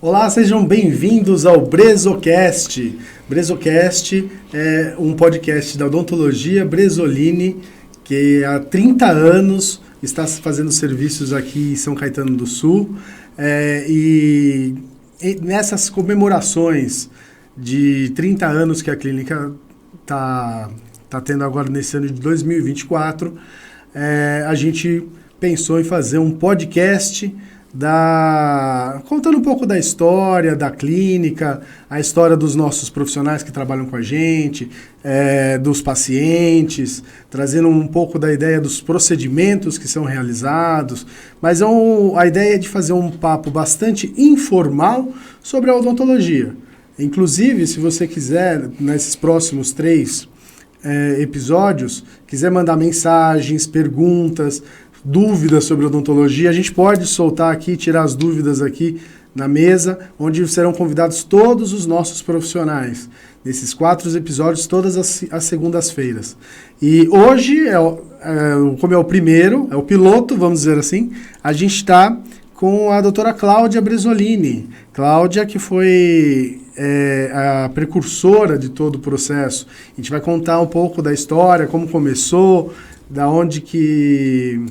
Olá, sejam bem-vindos ao Brezocast. Brezocast é um podcast da odontologia Bresolini, que há 30 anos está fazendo serviços aqui em São Caetano do Sul. E nessas comemorações de 30 anos que a clínica está tendo agora nesse ano de 2024, a gente pensou em fazer um podcast contando um pouco da história da clínica, a história dos nossos profissionais que trabalham com a gente, dos pacientes, trazendo um pouco da ideia dos procedimentos que são realizados, mas a ideia é de fazer um papo bastante informal sobre a odontologia. Inclusive, se você quiser, nesses próximos 3 episódios, quiser mandar mensagens, perguntas, dúvidas sobre odontologia, a gente pode soltar aqui, tirar as dúvidas aqui na mesa, onde serão convidados todos os nossos profissionais, nesses 4 episódios, todas as segundas-feiras. E hoje, como é o primeiro, é o piloto, vamos dizer assim, a gente está com a doutora Cláudia Bresolini. Cláudia, que foi a precursora de todo o processo. A gente vai contar um pouco da história, como começou, da onde que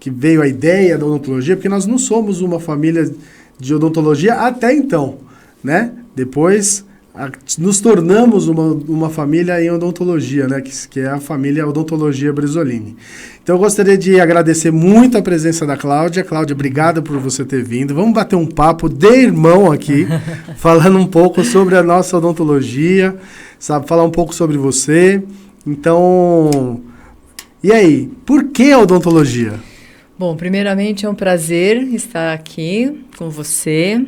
veio a ideia da odontologia, porque nós não somos uma família de odontologia até então, né? Depois nos tornamos uma família em odontologia, né? Que é a família Odontologia Bresolini. Então eu gostaria de agradecer muito a presença da Cláudia. Cláudia, obrigada por você ter vindo. Vamos bater um papo de irmão aqui, falando um pouco sobre a nossa odontologia, sabe? Falar um pouco sobre você. Então, e aí, por que a odontologia? Bom, primeiramente é um prazer estar aqui com você.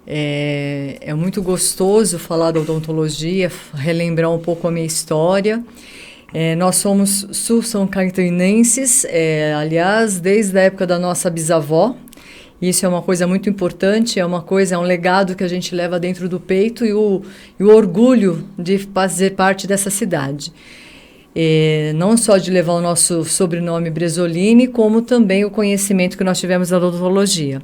É muito gostoso falar da odontologia, relembrar um pouco a minha história. Nós somos sul-são caetanenses, aliás, desde a época da nossa bisavó. Isso é uma coisa muito importante, é um legado que a gente leva dentro do peito e o orgulho de fazer parte dessa cidade. Não só de levar o nosso sobrenome Bresolini, como também o conhecimento que nós tivemos da odontologia.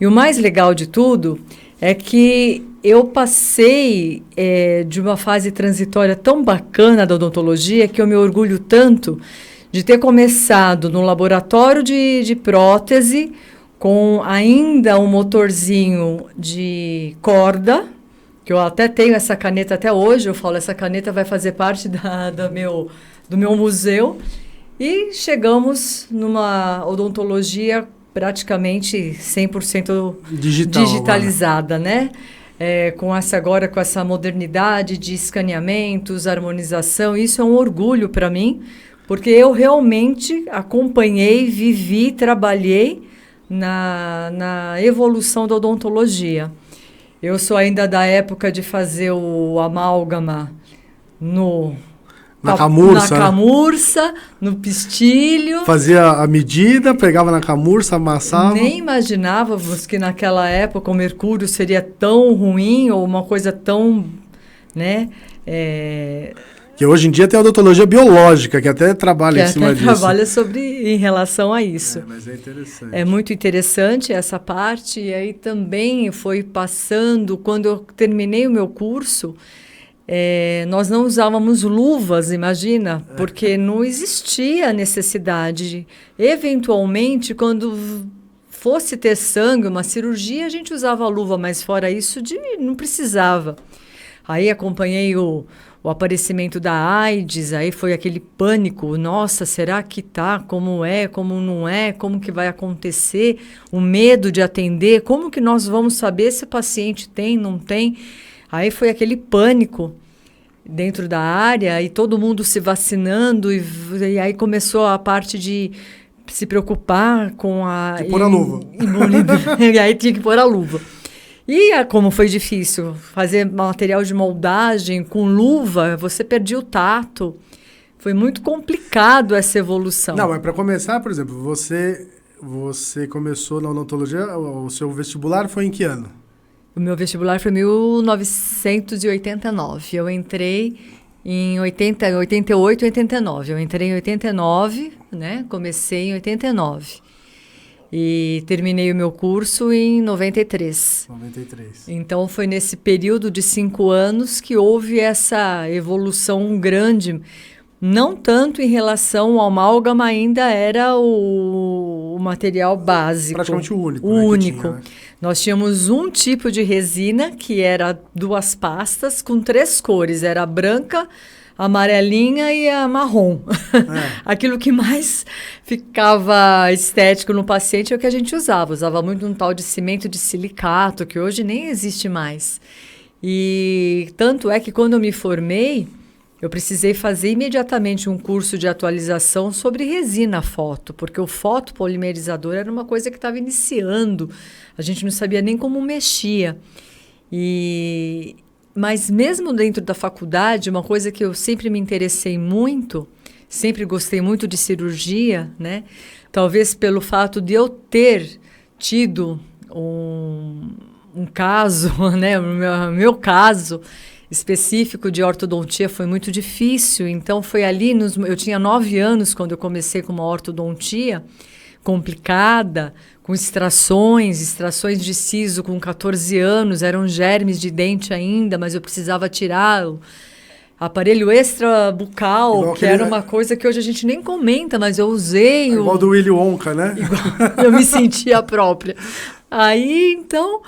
E o mais legal de tudo é que eu passei de uma fase transitória tão bacana da odontologia que eu me orgulho tanto de ter começado no laboratório de prótese com ainda um motorzinho de corda, que eu até tenho essa caneta até hoje. Eu falo, essa caneta vai fazer parte do meu museu. E chegamos numa odontologia praticamente 100% digitalizada, né? Com essa modernidade de escaneamentos, harmonização. Isso é um orgulho para mim, porque eu realmente acompanhei, vivi, trabalhei na evolução da odontologia. Eu sou ainda da época de fazer o amálgama na camurça, no pistilho. Fazia a medida, pegava na camurça, amassava. Nem imaginávamos que naquela época o mercúrio seria tão ruim ou uma coisa tão, né? Que hoje em dia tem a odontologia biológica, que até trabalha em cima disso. Trabalha em relação a isso. Mas é interessante. É muito interessante essa parte. E aí também foi passando, quando eu terminei o meu curso, nós não usávamos luvas, imagina, porque não existia necessidade. Eventualmente, quando fosse ter sangue, uma cirurgia, a gente usava a luva, mas fora isso, não precisava. Aí acompanhei o aparecimento da AIDS, aí foi aquele pânico, nossa, será que tá, como é, como não é, como que vai acontecer, o medo de atender, como que nós vamos saber se o paciente tem, não tem? Aí foi aquele pânico dentro da área e todo mundo se vacinando e aí começou a parte de se preocupar com de pôr a luva. E aí tinha que pôr a luva. E como foi difícil fazer material de moldagem com luva, você perdia o tato. Foi muito complicado essa evolução. Não, mas para começar, por exemplo, você começou na odontologia, o seu vestibular foi em que ano? O meu vestibular foi em 1989. Eu entrei em 88, 89. Eu entrei em 89, né? Comecei em 89. E terminei o meu curso em 93. 93. Então, foi nesse período de 5 anos que houve essa evolução grande. Não tanto em relação ao amálgama, ainda era o material básico. Praticamente o único. O né, único. Tinha, né? Nós tínhamos um tipo de resina, que era 2 pastas com 3 cores. Era a branca, a amarelinha e a marrom. Aquilo que mais ficava estético no paciente é o que a gente usava. Usava muito um tal de cimento de silicato, que hoje nem existe mais. E tanto é que quando eu me formei, eu precisei fazer imediatamente um curso de atualização sobre resina foto, porque o fotopolimerizador era uma coisa que estava iniciando. A gente não sabia nem como mexia. Mas mesmo dentro da faculdade, uma coisa que eu sempre me interessei muito, sempre gostei muito de cirurgia, né? Talvez pelo fato de eu ter tido um caso, né? O meu caso específico de ortodontia foi muito difícil. Então, foi ali, eu tinha 9 anos quando eu comecei com uma ortodontia complicada, com extrações de siso com 14 anos, eram germes de dente ainda, mas eu precisava tirá-lo. Aparelho extrabucal, Igual que era uma coisa que hoje a gente nem comenta, mas eu usei. Igual do Willy Wonka, né? Eu me sentia própria. Aí, então,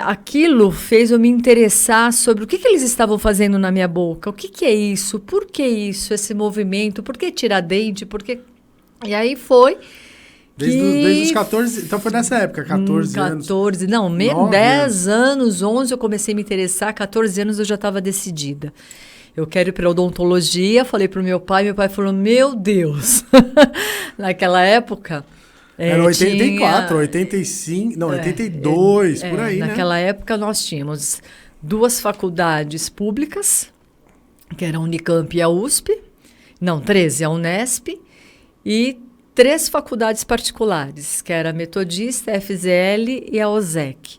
aquilo fez eu me interessar sobre o que eles estavam fazendo na minha boca. O que é isso? Por que isso? Esse movimento? Por que tirar dente? Por que... E aí foi... Desde os 14... Então foi nessa época, 14 anos. 14, não, 10 anos, 11 eu comecei a me interessar, 14 anos eu já estava decidida. Eu quero ir para odontologia, falei para o meu pai falou, meu Deus, naquela época... Era 84, 85, não, 82, por aí, né? Naquela época nós tínhamos 2 faculdades públicas, que eram a Unicamp e a USP, não, 13, a Unesp, e 3 faculdades particulares, que era a Metodista, a FZL e a OSEC.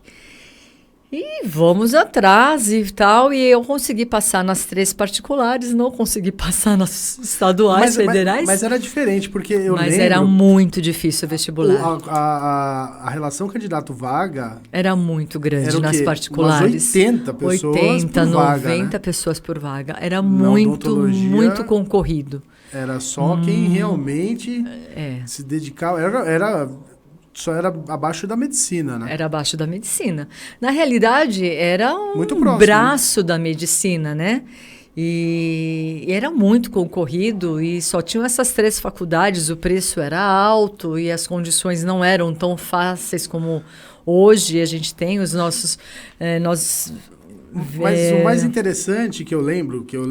E vamos atrás e tal, e eu consegui passar nas 3 particulares, não consegui passar nas estaduais, federais. Mas era diferente, porque eu lembro... Mas era muito difícil o vestibular. A relação candidato-vaga... Era muito grande era nas particulares. Umas 80 pessoas 80, por vaga, 90 né? pessoas por vaga. Era muito concorrido. Era só quem realmente se dedicava... Só era abaixo da medicina, né? Era abaixo da medicina. Na realidade, era muito próximo, braço da medicina, né? E era muito concorrido e só tinham essas 3 faculdades, o preço era alto e as condições não eram tão fáceis como hoje a gente tem os nossos... Mas o mais interessante que eu lembro, que eu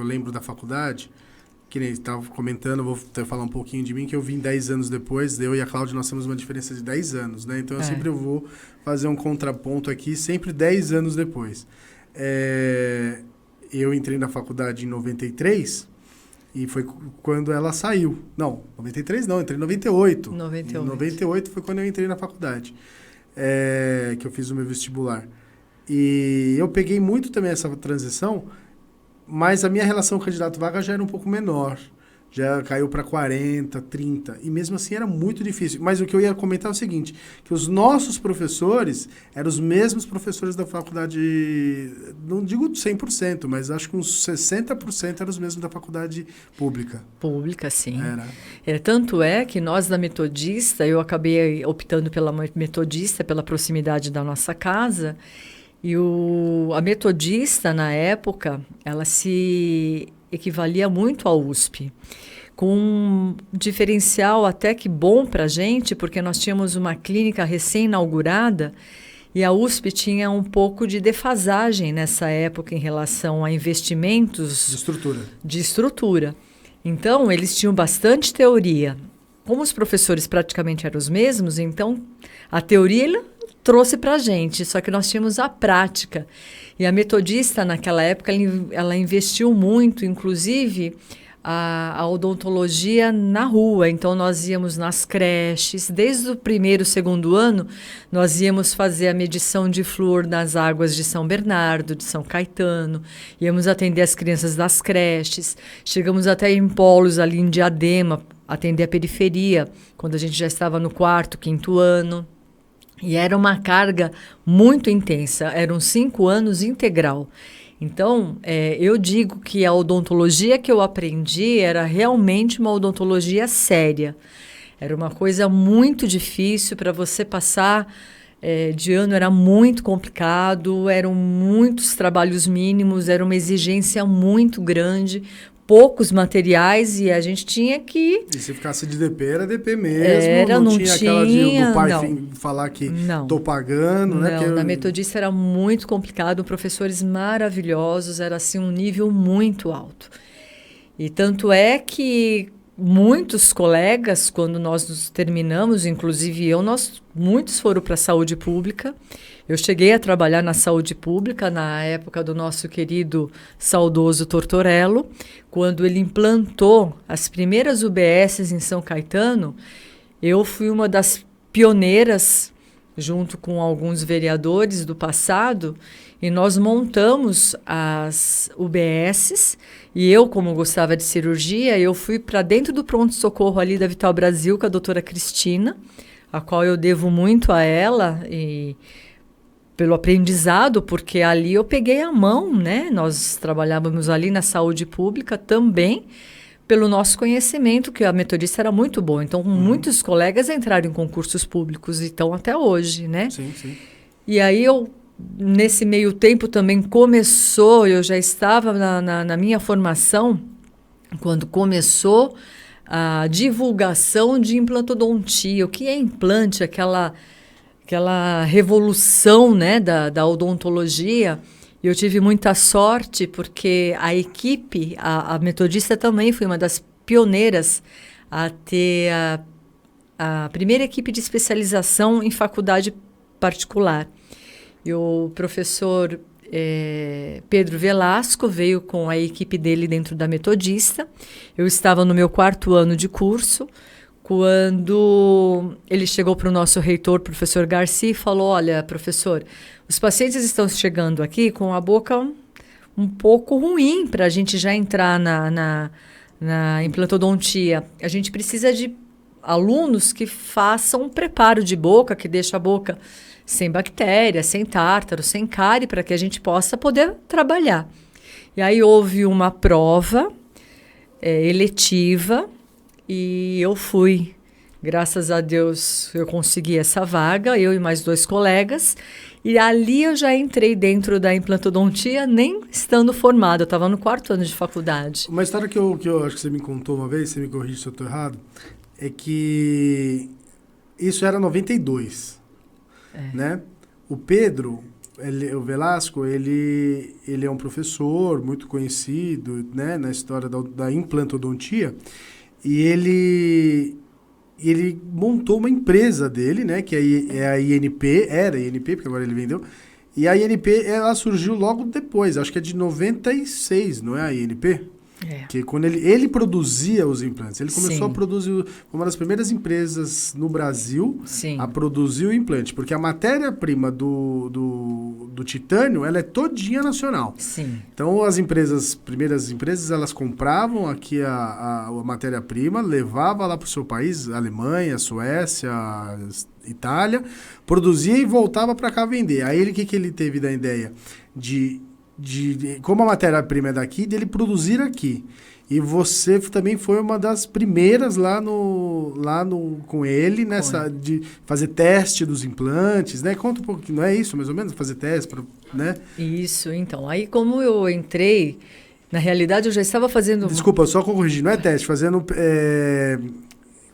lembro da faculdade... Que nem estava comentando, vou falar um pouquinho de mim, que eu vim 10 anos depois, eu e a Cláudia, nós temos uma diferença de 10 anos, né? Então, eu sempre vou fazer um contraponto aqui, sempre 10 anos depois. Eu entrei na faculdade em 93, e foi quando ela saiu. Não, 93 não, entrei em 98. 98. Em 98 foi quando eu entrei na faculdade, que eu fiz o meu vestibular. E eu peguei muito também essa transição... Mas a minha relação com o candidato-vaga já era um pouco menor. Já caiu para 40, 30. E mesmo assim era muito difícil. Mas o que eu ia comentar é o seguinte, que os nossos professores eram os mesmos professores da faculdade, não digo 100%, mas acho que uns 60% eram os mesmos da faculdade pública. Pública, sim. Tanto é que nós da Metodista, eu acabei optando pela Metodista, pela proximidade da nossa casa. E a Metodista, na época, ela se equivalia muito à USP, com um diferencial até que bom para a gente, porque nós tínhamos uma clínica recém-inaugurada e a USP tinha um pouco de defasagem nessa época em relação a investimentos de estrutura. Então, eles tinham bastante teoria. Como os professores praticamente eram os mesmos, então a teoria trouxe para a gente, só que nós tínhamos a prática. E a Metodista, naquela época, ela investiu muito, inclusive, a odontologia na rua. Então, nós íamos nas creches. Desde o 1º, 2º ano, nós íamos fazer a medição de flúor nas águas de São Bernardo, de São Caetano. Íamos atender as crianças das creches. Chegamos até em polos ali em Diadema, atender a periferia, quando a gente já estava no 4º, 5º ano. E era uma carga muito intensa, eram 5 anos integral. Então, eu digo que a odontologia que eu aprendi era realmente uma odontologia séria. Era uma coisa muito difícil para você passar de ano, era muito complicado, eram muitos trabalhos mínimos, era uma exigência muito grande, poucos materiais e a gente tinha que... E se ficasse de DP, era DP mesmo, não tinha aquela do pai falar que estou pagando, né? Não, na Metodista era muito complicado, professores maravilhosos, era assim um nível muito alto. E tanto é que muitos colegas, quando nós nos terminamos, inclusive eu, muitos foram para a saúde pública. Eu cheguei a trabalhar na saúde pública na época do nosso querido saudoso Tortorello, quando ele implantou as primeiras UBSs em São Caetano. Eu fui uma das pioneiras, junto com alguns vereadores do passado, e nós montamos as UBSs. E eu, como gostava de cirurgia, eu fui para dentro do pronto-socorro ali da Vital Brasil com a doutora Cristina, a qual eu devo muito a ela e pelo aprendizado, porque ali eu peguei a mão, né? Nós trabalhávamos ali na saúde pública também, pelo nosso conhecimento, que a Metodista era muito boa. Então, muitos colegas entraram em concursos públicos e estão até hoje, né? Sim, sim. E aí nesse meio tempo também eu já estava na minha formação, quando começou a divulgação de implantodontia. O que é implante? Aquela revolução, né, da odontologia. E eu tive muita sorte porque a equipe, a Metodista também foi uma das pioneiras a ter a primeira equipe de especialização em faculdade particular. E o professor Pedro Velasco veio com a equipe dele dentro da Metodista. Eu estava no meu 4º ano de curso, quando ele chegou para o nosso reitor, professor Garcia, e falou: olha, professor, os pacientes estão chegando aqui com a boca um pouco ruim para a gente já entrar na implantodontia. A gente precisa de alunos que façam um preparo de boca, que deixa a boca sem bactéria, sem tártaro, sem cárie, para que a gente possa poder trabalhar. E aí houve uma prova eletiva e eu fui. Graças a Deus eu consegui essa vaga, eu e mais 2 colegas. E ali eu já entrei dentro da implantodontia, nem estando formada. Eu estava no 4º ano de faculdade. Uma história que eu acho que você me contou uma vez, você me corrige se eu estou errado, é que isso era 92. Né? O Pedro, o Velasco, ele é um professor muito conhecido, né, na história da implantodontia, e ele montou uma empresa dele, né, que é a INP, era a INP, porque agora ele vendeu, e a INP ela surgiu logo depois, acho que é de 96, não é a INP? Que quando ele produzia os implantes, ele começou a produzir, uma das primeiras empresas no Brasil a produzir o implante, porque a matéria-prima do titânio, ela é todinha nacional. Sim. Então as primeiras empresas, elas compravam aqui a matéria-prima, levava lá para o seu país, Alemanha, Suécia, Itália, produzia e voltava para cá vender. Aí o que ele teve da ideia? Como a matéria-prima é daqui, dele produzir aqui. E você também foi uma das primeiras com ele, de fazer teste dos implantes, né? Conta um pouco, não é isso, mais ou menos? Fazer teste, né? Isso, então. Aí, como eu entrei, na realidade, eu já estava fazendo... Desculpa, só corrigir, não é teste, fazendo...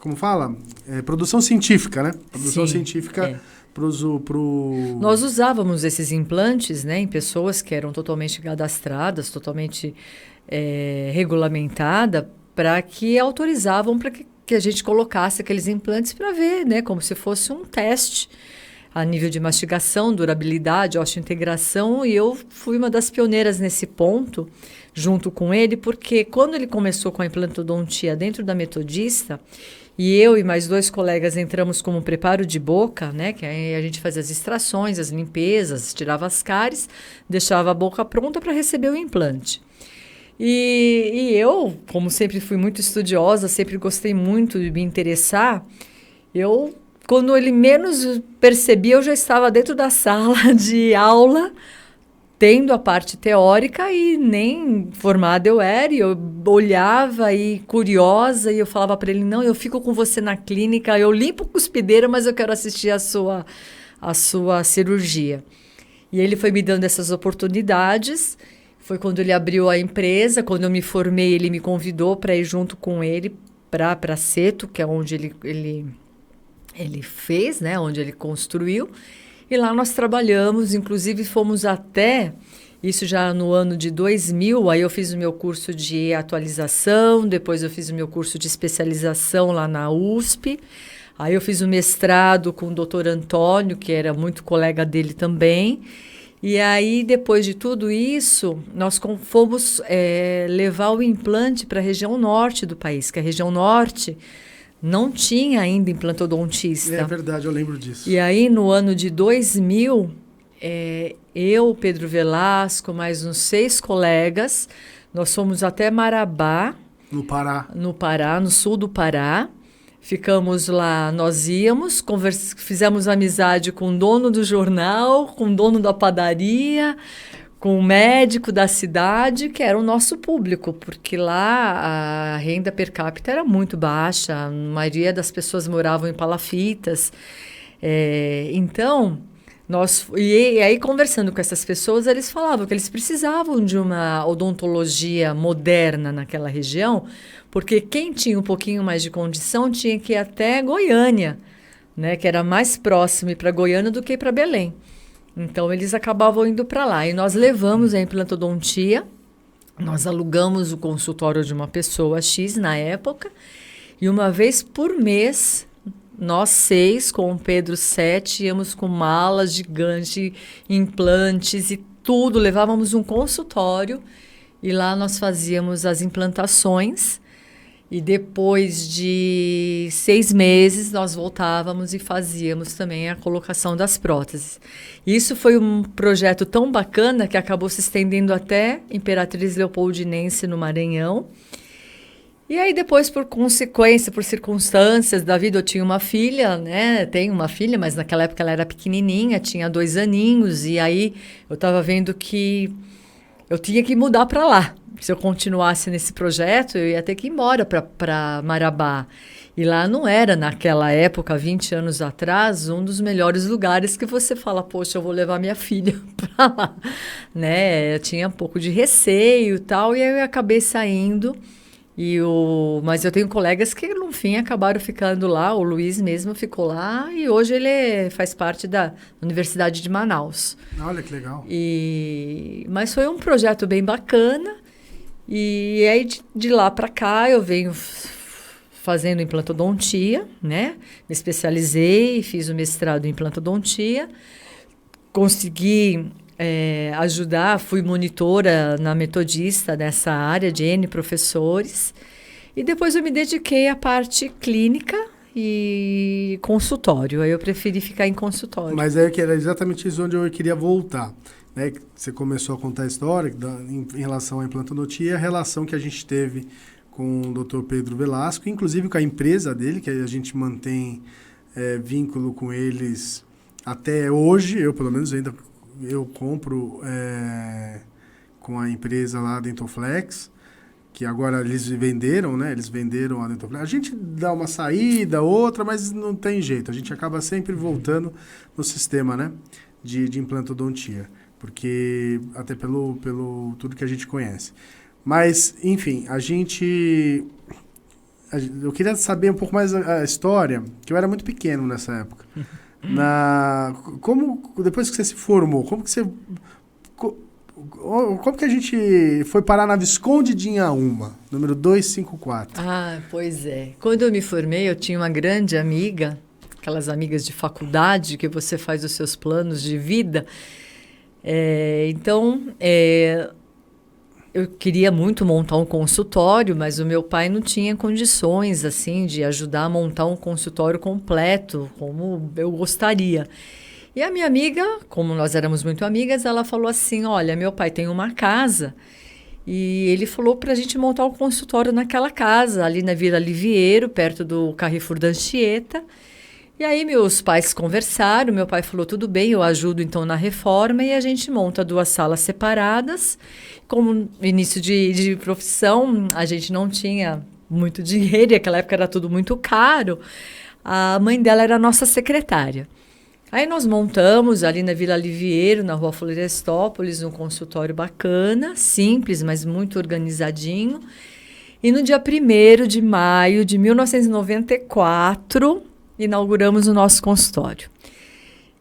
como fala? Produção científica, né? Produção científica... Nós usávamos esses implantes, né, em pessoas que eram totalmente cadastradas, totalmente regulamentada, para que autorizavam para que a gente colocasse aqueles implantes para ver, né, como se fosse um teste a nível de mastigação, durabilidade, osteointegração, e eu fui uma das pioneiras nesse ponto, junto com ele, porque quando ele começou com a implantodontia dentro da Metodista, e eu e mais 2 colegas entramos como preparo de boca, né? Que aí a gente fazia as extrações, as limpezas, tirava as cáries, deixava a boca pronta para receber o implante. E eu, como sempre fui muito estudiosa, sempre gostei muito de me interessar, quando ele menos percebia, eu já estava dentro da sala de aula, tendo a parte teórica e nem formada eu era, e eu olhava e curiosa, e eu falava para ele, não, eu fico com você na clínica, eu limpo cuspideira, mas eu quero assistir a sua cirurgia. E ele foi me dando essas oportunidades, foi quando ele abriu a empresa, quando eu me formei, ele me convidou para ir junto com ele para Seto, que é onde ele fez, né, onde ele construiu. E lá nós trabalhamos, inclusive fomos até, isso já no ano de 2000, aí eu fiz o meu curso de atualização, depois eu fiz o meu curso de especialização lá na USP, aí eu fiz o mestrado com o Dr. Antônio, que era muito colega dele também, e aí depois de tudo isso, nós fomos levar o implante para a região norte do país, que a região norte não tinha ainda implantodontista. É verdade, eu lembro disso. E aí, no ano de 2000, eu, Pedro Velasco, mais uns 6 colegas, nós fomos até Marabá. No Pará. No Pará, no sul do Pará. Ficamos lá, nós íamos, fizemos amizade com o dono do jornal, com o dono da padaria, com o médico da cidade, que era o nosso público, porque lá a renda per capita era muito baixa, a maioria das pessoas moravam em palafitas. Então, e aí conversando com essas pessoas, eles falavam que eles precisavam de uma odontologia moderna naquela região, porque quem tinha um pouquinho mais de condição tinha que ir até Goiânia, né, que era mais próximo ir para Goiânia do que ir para Belém. Então, eles acabavam indo para lá. E nós levamos a implantodontia, nós alugamos o consultório de uma pessoa X na época, e uma vez por mês, nós 6, com o Pedro 7, íamos com malas gigantes, implantes e tudo, levávamos um consultório, e lá nós fazíamos as implantações. E depois de 6 meses, nós voltávamos e fazíamos também a colocação das próteses. Isso foi um projeto tão bacana que acabou se estendendo até Imperatriz Leopoldinense, no Maranhão. E aí depois, por consequência, por circunstâncias da vida, eu tinha uma filha, né? Tenho uma filha, mas naquela época ela era pequenininha, tinha 2 aninhos. E aí eu estava vendo que eu tinha que mudar para lá. Se eu continuasse nesse projeto, eu ia ter que ir embora para Marabá. E lá não era, naquela época, 20 anos atrás, um dos melhores lugares que você fala, poxa, eu vou levar minha filha para lá. Né? Eu tinha um pouco de receio e tal, e aí eu acabei saindo. Mas eu tenho colegas que, no fim, acabaram ficando lá. O Luiz mesmo ficou lá e hoje ele faz parte da Universidade de Manaus. Olha que legal. Mas foi um projeto bem bacana. E aí, de lá para cá, eu venho fazendo implantodontia, né? Me especializei, fiz o mestrado em implantodontia. Consegui ajudar, fui monitora na Metodista nessa área de N professores. E depois eu me dediquei à parte clínica e consultório. Aí eu preferi ficar em consultório. Mas que era exatamente isso onde eu queria voltar. Né? Você começou a contar a história em relação à implantodontia, a relação que a gente teve com o Dr. Pedro Velasco, inclusive com a empresa dele, que a gente mantém vínculo com eles até hoje. Eu, pelo menos, ainda compro com a empresa lá, Dentoflex, que agora eles venderam, né? Eles venderam a Dentoflex. A gente dá uma saída, outra, mas não tem jeito. A gente acaba sempre voltando no sistema, né? De implantodontia. Porque até pelo tudo que a gente conhece. Mas, enfim, eu queria saber um pouco mais a história, que eu era muito pequeno nessa época. Depois que você se formou, como que a gente foi parar na Visconde de Inhaúma, número 254? Ah, pois é. Quando eu me formei, eu tinha uma grande amiga, aquelas amigas de faculdade, que você faz os seus planos de vida. Eu queria muito montar um consultório, mas o meu pai não tinha condições assim de ajudar a montar um consultório completo, como eu gostaria. E a minha amiga, como nós éramos muito amigas, ela falou assim, olha, meu pai tem uma casa E ele falou para a gente montar um consultório naquela casa, ali na Vila Liviero, perto do Carrefour da Anchieta. E aí meus pais conversaram, meu pai falou, tudo bem, eu ajudo então na reforma, e a gente monta 2 salas separadas. Como início de profissão, a gente não tinha muito dinheiro, e naquela época era tudo muito caro. A mãe dela era a nossa secretária. Aí nós montamos ali na Vila Liviero, na Rua Florestópolis, um consultório bacana, simples, mas muito organizadinho. E no dia 1º de maio de 1994, inauguramos o nosso consultório.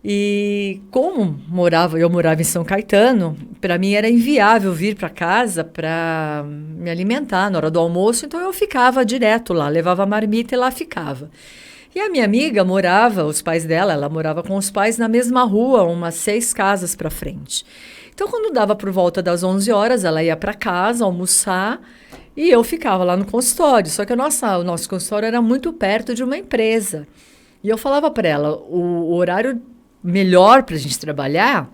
E como eu morava em São Caetano, para mim era inviável vir para casa para me alimentar na hora do almoço, então eu ficava direto lá, levava a marmita e lá ficava. E a minha amiga os pais dela, ela morava com os pais na mesma rua, umas 6 casas para frente. Então, quando dava por volta das 11 horas, ela ia para casa almoçar e eu ficava lá no consultório. Só que o nosso consultório era muito perto de uma empresa. E eu falava para ela, o horário melhor para a gente trabalhar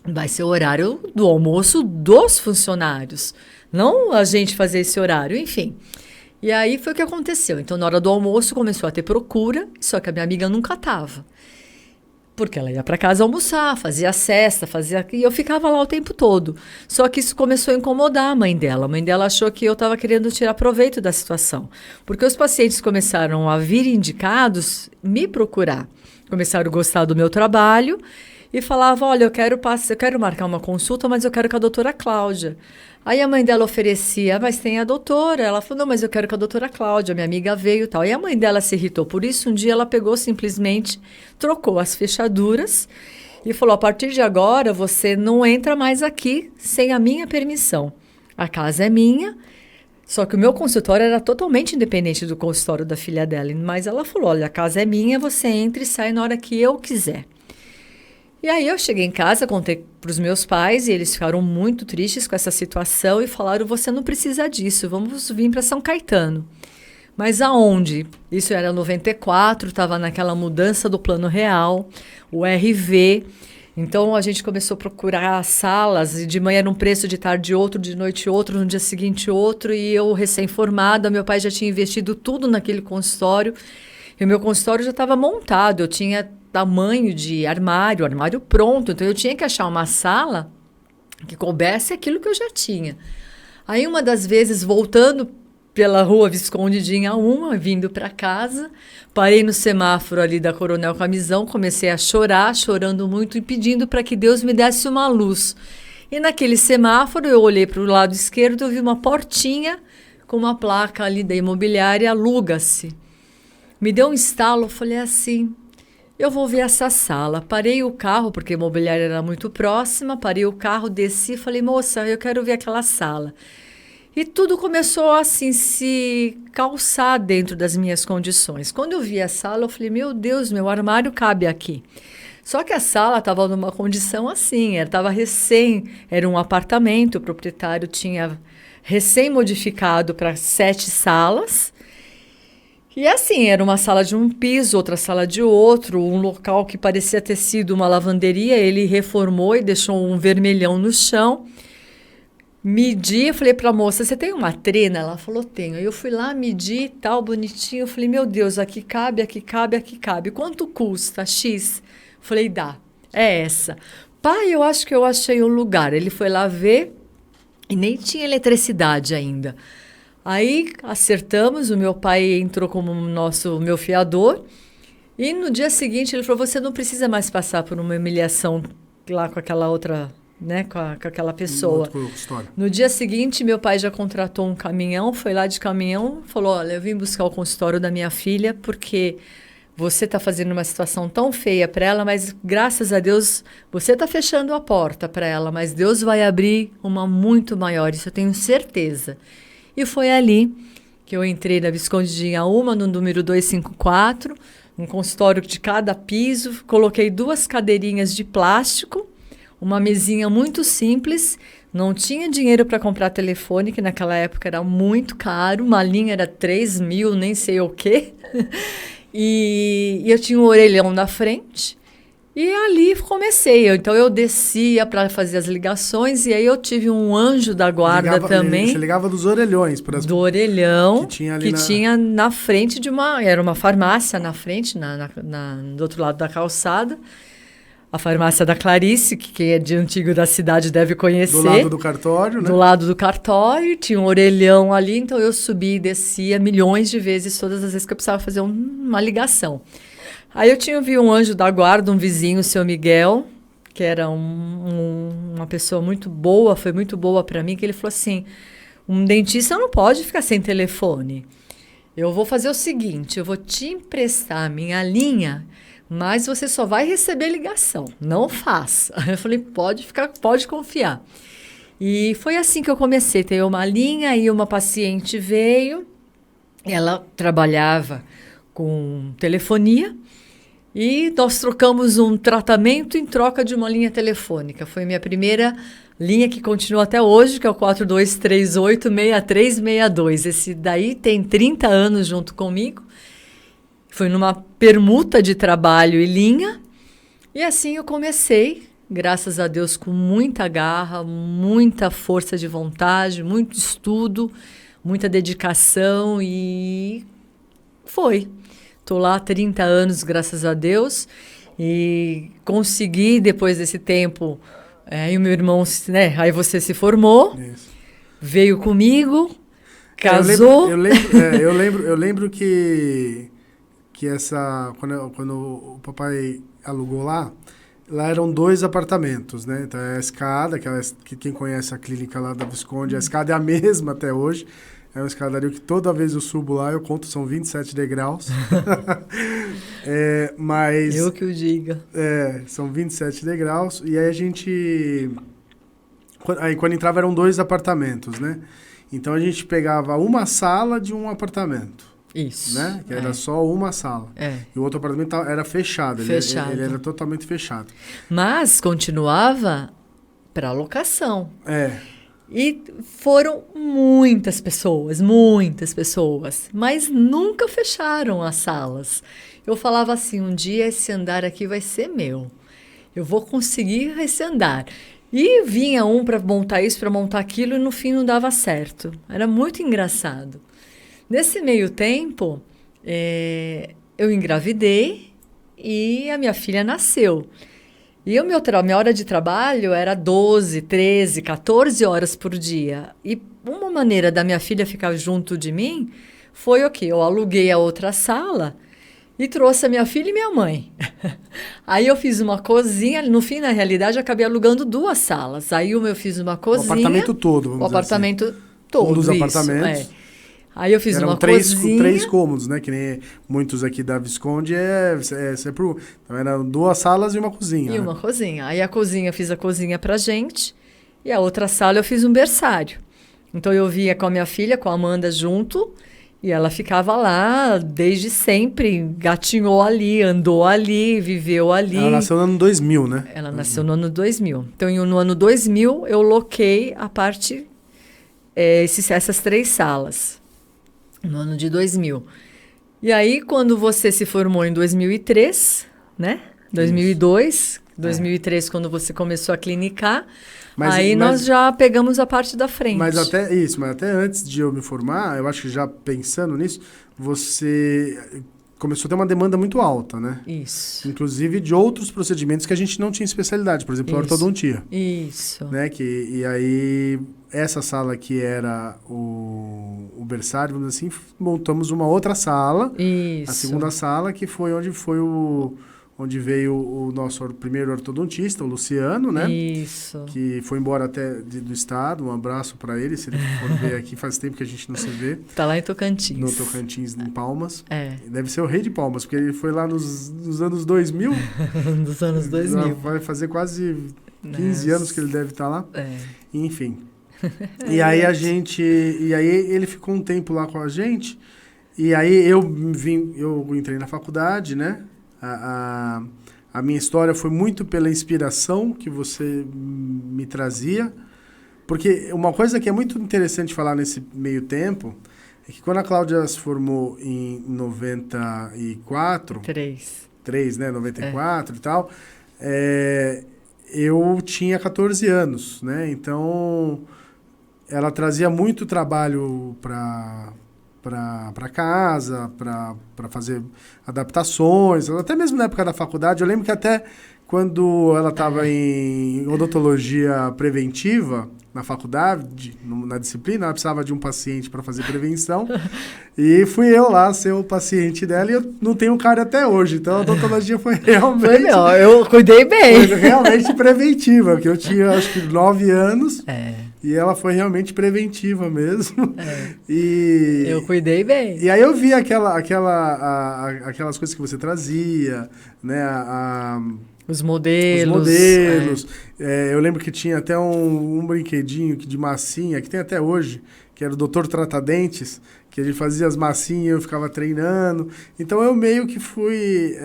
vai ser o horário do almoço dos funcionários, não a gente fazer esse horário, enfim. E aí foi o que aconteceu. Então, na hora do almoço, começou a ter procura, só que a minha amiga nunca estava. Porque ela ia para casa almoçar, fazia a cesta, e eu ficava lá o tempo todo. Só que isso começou a incomodar a mãe dela. A mãe dela achou que eu estava querendo tirar proveito da situação. Porque os pacientes começaram a vir indicados, me procurar. Começaram a gostar do meu trabalho e falavam, olha, eu quero marcar uma consulta, mas eu quero com a doutora Cláudia. Aí a mãe dela oferecia, mas tem a doutora. Ela falou, não, mas eu quero com a doutora Cláudia, minha amiga veio e tal. E a mãe dela se irritou por isso. Um dia ela pegou simplesmente, trocou as fechaduras e falou, a partir de agora você não entra mais aqui sem a minha permissão. A casa é minha, só que o meu consultório era totalmente independente do consultório da filha dela. Mas ela falou, olha, a casa é minha, você entra e sai na hora que eu quiser. E aí eu cheguei em casa, contei para os meus pais e eles ficaram muito tristes com essa situação e falaram, você não precisa disso, vamos vir para São Caetano. Mas aonde? Isso era 94, estava naquela mudança do Plano Real, o RV. Então a gente começou a procurar salas, e de manhã era um preço, de tarde outro, de noite outro, no dia seguinte outro, e eu recém-formada, meu pai já tinha investido tudo naquele consultório, e o meu consultório já estava montado, eu tinha tamanho de armário pronto, então eu tinha que achar uma sala que coubesse aquilo que eu já tinha. Aí uma das vezes, voltando pela rua Visconde de Inhaúma, vindo para casa, parei no semáforo ali da Coronel Camisão, comecei a chorar, chorando muito e pedindo para que Deus me desse uma luz. E naquele semáforo eu olhei para o lado esquerdo, eu vi uma portinha com uma placa ali da imobiliária, aluga-se. Me deu um estalo, eu falei assim, eu vou ver essa sala. Parei o carro, porque a imobiliária era muito próxima, parei o carro, desci e falei, moça, eu quero ver aquela sala. E tudo começou assim, se calçar dentro das minhas condições. Quando eu vi a sala, eu falei, meu Deus, meu armário cabe aqui. Só que a sala estava numa condição assim, era um apartamento, o proprietário tinha recém-modificado para 7 salas. E assim, era uma sala de um piso, outra sala de outro, um local que parecia ter sido uma lavanderia, ele reformou e deixou um vermelhão no chão. Medi, eu falei para a moça, você tem uma trena? Ela falou, tenho. Aí eu fui lá, medi, tal, bonitinho, eu falei, meu Deus, aqui cabe, aqui cabe, aqui cabe. Quanto custa? X? Falei, dá, é essa. Pai, eu acho que eu achei um lugar. Ele foi lá ver e nem tinha eletricidade ainda. Aí acertamos, o meu pai entrou como meu fiador e no dia seguinte ele falou, você não precisa mais passar por uma humilhação lá com aquela outra, né, com aquela pessoa. No dia seguinte meu pai já contratou um caminhão, foi lá de caminhão, falou, olha, eu vim buscar o consultório da minha filha porque você está fazendo uma situação tão feia para ela, mas graças a Deus você está fechando a porta para ela, mas Deus vai abrir uma muito maior, isso eu tenho certeza. E foi ali que eu entrei na Visconde de Inhaúma, no número 254, um consultório de cada piso, coloquei 2 cadeirinhas de plástico, uma mesinha muito simples, não tinha dinheiro para comprar telefone, que naquela época era muito caro, uma linha era 3.000, nem sei o quê, e eu tinha um orelhão na frente, E ali comecei. Então eu descia para fazer as ligações e aí eu tive um anjo da guarda também. Você ligava dos orelhões para do orelhão que tinha ali tinha na frente de era uma farmácia na frente, do outro lado da calçada. A farmácia da Clarice, que quem é de antigo da cidade deve conhecer. Do lado do cartório, né? Do lado do cartório, tinha um orelhão ali, então eu subia e descia milhões de vezes, todas as vezes que eu precisava fazer uma ligação. Aí eu vi um anjo da guarda, um vizinho, o seu Miguel, que era uma pessoa muito boa, foi muito boa para mim, que ele falou assim, um dentista não pode ficar sem telefone. Eu vou fazer o seguinte, eu vou te emprestar a minha linha, mas você só vai receber ligação, não faça. Eu falei, pode confiar. E foi assim que eu comecei, ter uma linha, e uma paciente veio, ela trabalhava com telefonia, e nós trocamos um tratamento em troca de uma linha telefônica. Foi minha primeira linha, que continua até hoje, que é o 4238-6362. Esse daí tem 30 anos junto comigo. Foi numa permuta de trabalho e linha. E assim eu comecei, graças a Deus, com muita garra, muita força de vontade, muito estudo, muita dedicação, e foi. Estou lá há 30 anos, graças a Deus, e consegui, depois desse tempo, aí o meu irmão, né, aí você se formou, isso. Veio comigo, casou. Eu lembro que quando o papai alugou lá eram 2 apartamentos, né? Então a escada, que quem conhece a clínica lá da Visconde, a escada é a mesma até hoje. É uma escadaria que toda vez eu subo lá, eu conto, são 27 degraus. Mas... Eu que o diga. São 27 degraus. E aí a gente... quando entrava eram 2 apartamentos, né? Então a gente pegava uma sala de um apartamento. Isso. Né? Que era só uma sala. E o outro apartamento era fechado. Ele era totalmente fechado. Mas continuava para locação. E foram muitas pessoas, mas nunca fecharam as salas. Eu falava assim, um dia esse andar aqui vai ser meu. Eu vou conseguir esse andar. E vinha um para montar isso, para montar aquilo, e no fim não dava certo. Era muito engraçado. Nesse meio tempo, eu engravidei e a minha filha nasceu. E minha hora de trabalho era 12, 13, 14 horas por dia. E uma maneira da minha filha ficar junto de mim foi o quê? Eu aluguei a outra sala e trouxe a minha filha e minha mãe. Aí eu fiz uma cozinha. No fim, na realidade, eu acabei alugando 2 salas. Aí eu fiz uma cozinha. O apartamento todo, vamos dizer assim. O apartamento todo, um dos apartamentos. Aí eu fiz uma cozinha... 3 cômodos, né? Que nem muitos aqui da Visconde então eram 2 salas e uma cozinha. E uma cozinha. Aí fiz a cozinha pra gente. E a outra sala eu fiz um berçário. Então eu via com a minha filha, com a Amanda junto. E ela ficava lá desde sempre. Gatinhou ali, andou ali, viveu ali. Ela nasceu no ano 2000, né? Ela nasceu no ano 2000. Então no ano 2000 eu loquei a parte... essas 3 salas. No ano de 2000. E aí, quando você se formou em 2003, né? 2002, 2003, quando você começou a clinicar, nós já pegamos a parte da frente. Mas até antes de eu me formar, eu acho que já pensando nisso, você começou a ter uma demanda muito alta, né? Isso. Inclusive de outros procedimentos que a gente não tinha especialidade, por exemplo, a ortodontia. Isso. Né? E aí, essa sala que era o berçário, vamos dizer assim, montamos uma outra sala. Isso. A segunda sala, que foi onde veio o nosso primeiro ortodontista, o Luciano, né? Isso. Que foi embora até do estado. Um abraço para ele, se ele for ver aqui. Faz tempo que a gente não se vê. Tá lá em Tocantins. No Tocantins, em Palmas. Deve ser o rei de Palmas, porque ele foi lá nos anos 2000. Nos anos 2000. Vai fazer quase 15 anos que ele deve estar lá. Enfim. E aí ele ficou um tempo lá com a gente. E aí eu entrei na faculdade, né? A minha história foi muito pela inspiração que você me trazia, porque uma coisa que é muito interessante falar nesse meio tempo é que quando a Cláudia se formou em 94... 3, né? 94 e tal, eu tinha 14 anos, né? Então, ela trazia muito trabalho para casa, para fazer adaptações, até mesmo na época da faculdade. Eu lembro que até quando ela estava em odontologia preventiva, na faculdade, na disciplina, ela precisava de um paciente para fazer prevenção. E fui eu lá ser o paciente dela e eu não tenho cárie até hoje. Então, a odontologia foi realmente... Foi não, eu cuidei bem. Foi realmente preventiva, porque eu tinha, acho que, 9 anos. E ela foi realmente preventiva mesmo. E eu cuidei bem. E aí eu vi aquelas coisas que você trazia, né? Os modelos. Os modelos. Eu lembro que tinha até um brinquedinho de massinha, que tem até hoje, que era o Dr. Tratadentes, que ele fazia as massinhas e eu ficava treinando. Então eu meio que fui,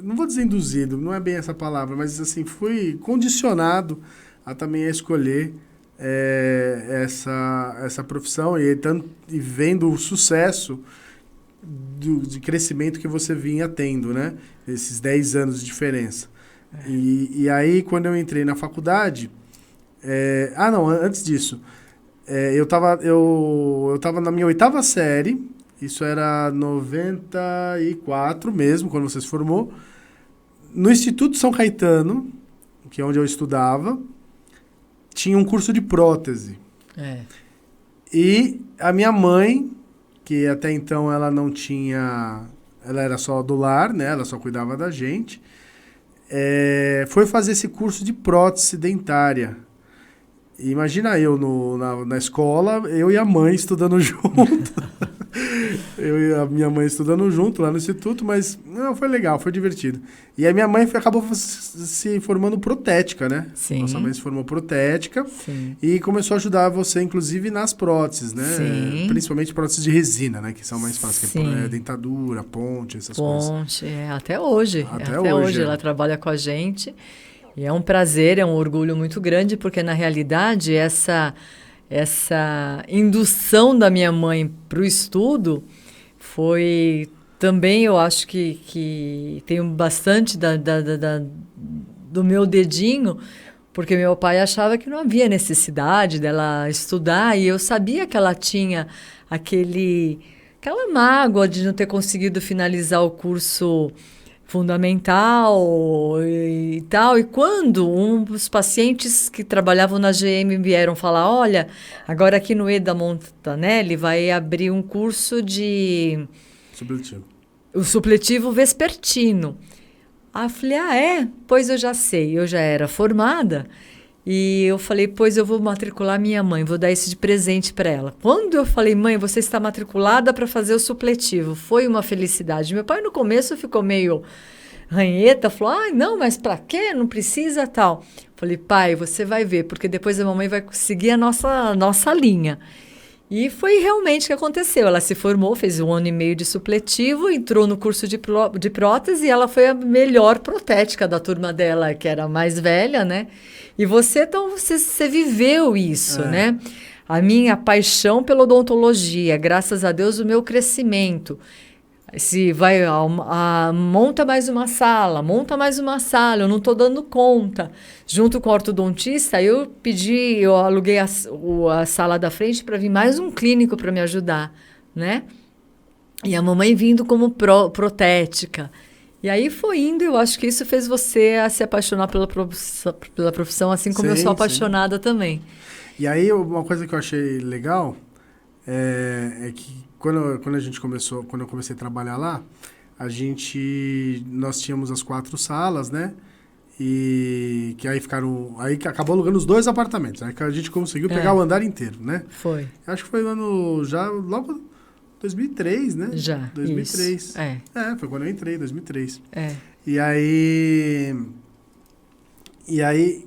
não vou dizer induzido, não é bem essa palavra, mas assim, fui condicionado também a escolher essa profissão e vendo o sucesso de crescimento que você vinha tendo, né? Esses 10 anos de diferença. E aí, quando eu entrei na faculdade... antes disso. Eu tava na minha 8ª série, isso era 94 mesmo, quando você se formou, no Instituto São Caetano, que é onde eu estudava, tinha um curso de prótese. E a minha mãe, que até então ela não tinha... Ela era só do lar, né? Ela só cuidava da gente. Foi fazer esse curso de prótese dentária. E imagina eu na escola, eu e a mãe estudando junto. Eu e a minha mãe estudando junto lá no instituto, mas não, foi legal, foi divertido. E aí minha mãe acabou se formando protética, né? Sim. Nossa mãe se formou protética. Sim. E começou a ajudar você, inclusive, nas próteses, né? Sim. Principalmente próteses de resina, né? Que são mais fáceis, que Sim. Dentadura, ponte, essas coisas. Ponte, até hoje. Até hoje é. ela trabalha com a gente. E é um prazer, é um orgulho muito grande, porque na realidade essa indução da minha mãe para o estudo foi também, eu acho que tem bastante do meu dedinho, porque meu pai achava que não havia necessidade dela estudar e eu sabia que ela tinha aquela mágoa de não ter conseguido finalizar o curso fundamental e tal. E quando dos pacientes que trabalhavam na GM vieram falar, olha, agora aqui no EDA Montanelli vai abrir um curso de... Supletivo. O supletivo vespertino. Aí eu falei, pois eu já sei, eu já era formada. E eu falei, pois eu vou matricular minha mãe, vou dar isso de presente para ela. Quando eu falei, mãe, você está matriculada para fazer o supletivo, foi uma felicidade. Meu pai no começo ficou meio ranheta, falou, não, mas para quê? Não precisa tal. Falei, pai, você vai ver, porque depois a mamãe vai seguir a nossa linha. E foi realmente o que aconteceu. Ela se formou, fez 1 ano e meio de supletivo, entrou no curso de prótese e ela foi a melhor protética da turma dela, que era a mais velha, né? E você viveu isso, né? A minha paixão pela odontologia, graças a Deus, o meu crescimento. Se vai, monta mais uma sala, eu não estou dando conta. Junto com o ortodontista, eu aluguei a sala da frente para vir mais um clínico para me ajudar, né? E a mamãe vindo como protética. E aí foi indo, eu acho que isso fez você a se apaixonar pela profissão, assim como eu sou apaixonada também. E aí, uma coisa que eu achei legal é que quando eu comecei a trabalhar lá, nós tínhamos as 4 salas, né? E que aí acabou alugando os 2 apartamentos. Aí que a gente conseguiu pegar o andar inteiro, né? Foi. Acho que foi logo 2003, né? Já, 2003. Isso. Foi quando eu entrei, 2003. E aí,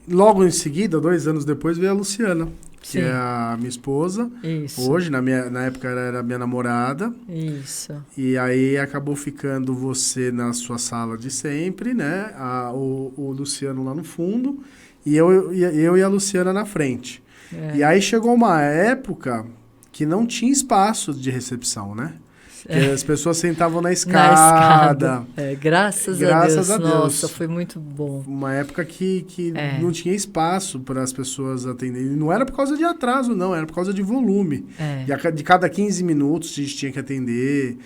logo em seguida, 2 anos depois, veio a Luciana, que é a minha esposa. Isso. Hoje, na época, era a minha namorada. Isso. E aí, acabou ficando você na sua sala de sempre, né? O Luciano lá no fundo e eu e a Luciana na frente. E aí, chegou uma época que não tinha espaço de recepção, né? Que as pessoas sentavam na Na escada. escada. Graças a Deus. Nossa, foi muito bom. Uma época que não tinha espaço para as pessoas atenderem. Não era por causa de atraso, não. Era por causa de volume. De cada 15 minutos a gente tinha que atender.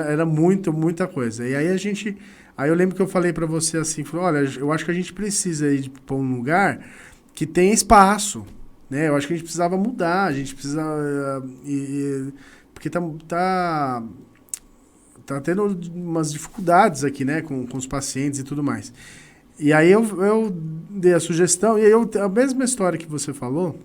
Era muita coisa. E aí Aí eu lembro que eu falei para você assim, olha, eu acho que a gente precisa ir para um lugar que tenha espaço, né? Eu acho que a gente precisava mudar, a gente precisa... porque tá tendo umas dificuldades aqui, né? Com os pacientes e tudo mais. E aí eu dei a sugestão, e aí a mesma história que você falou,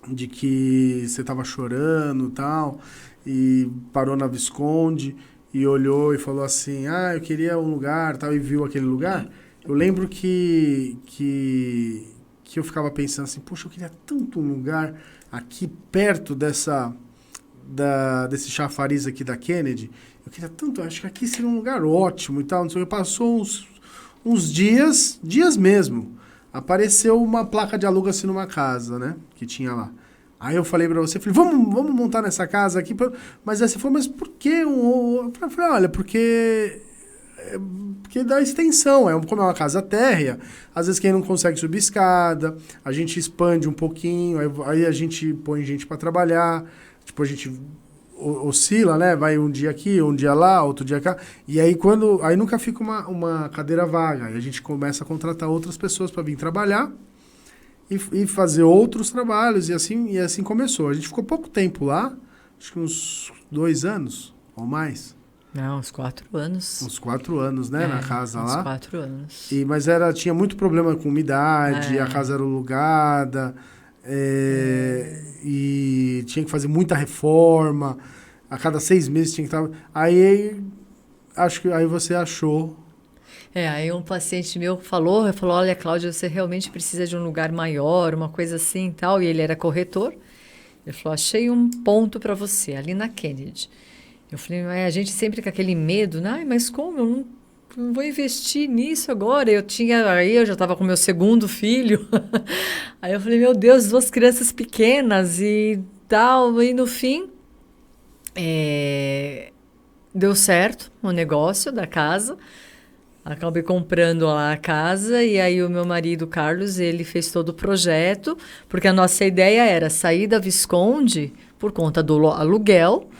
de que você estava chorando e tal, e parou na Visconde... e olhou e falou assim, eu queria um lugar, tal, e viu aquele lugar. Eu lembro que eu ficava pensando assim, poxa, eu queria tanto um lugar aqui perto desse chafariz aqui da Kennedy. Eu queria tanto, acho que aqui seria um lugar ótimo e tal. Não sei o que, passou uns dias mesmo. Apareceu uma placa de aluga-se numa casa, né, que tinha lá. Aí eu falei pra você, vamos montar nessa casa aqui. Mas aí você falou, mas por que? Eu falei, olha, porque dá extensão. Como é uma casa térrea, às vezes quem não consegue subir escada, a gente expande um pouquinho, aí a gente põe gente pra trabalhar, tipo, a gente oscila, né? Vai um dia aqui, um dia lá, outro dia cá. E aí aí nunca fica uma cadeira vaga. Aí a gente começa a contratar outras pessoas pra vir trabalhar. E fazer outros trabalhos, e assim começou. A gente ficou pouco tempo lá, acho que uns 2 anos ou mais. Não, uns 4 anos. Uns 4 anos, né, na casa lá. Uns 4 anos. Mas tinha muito problema com umidade, a casa era alugada, e tinha que fazer muita reforma, a cada 6 meses tinha que estar... Aí, acho que aí você achou... Aí um paciente meu falou, olha, Cláudia, você realmente precisa de um lugar maior, uma coisa assim e tal. E ele era corretor. Ele falou, achei um ponto para você, ali na Kennedy. Eu falei, mas a gente sempre com aquele medo, né? Mas como? Eu não vou investir nisso agora. Aí eu já estava com meu segundo filho. Aí eu falei, meu Deus, 2 crianças pequenas e tal. E no fim, deu certo o negócio da casa. Acabei comprando lá a casa e aí o meu marido, Carlos, ele fez todo o projeto, porque a nossa ideia era sair da Visconde por conta do aluguel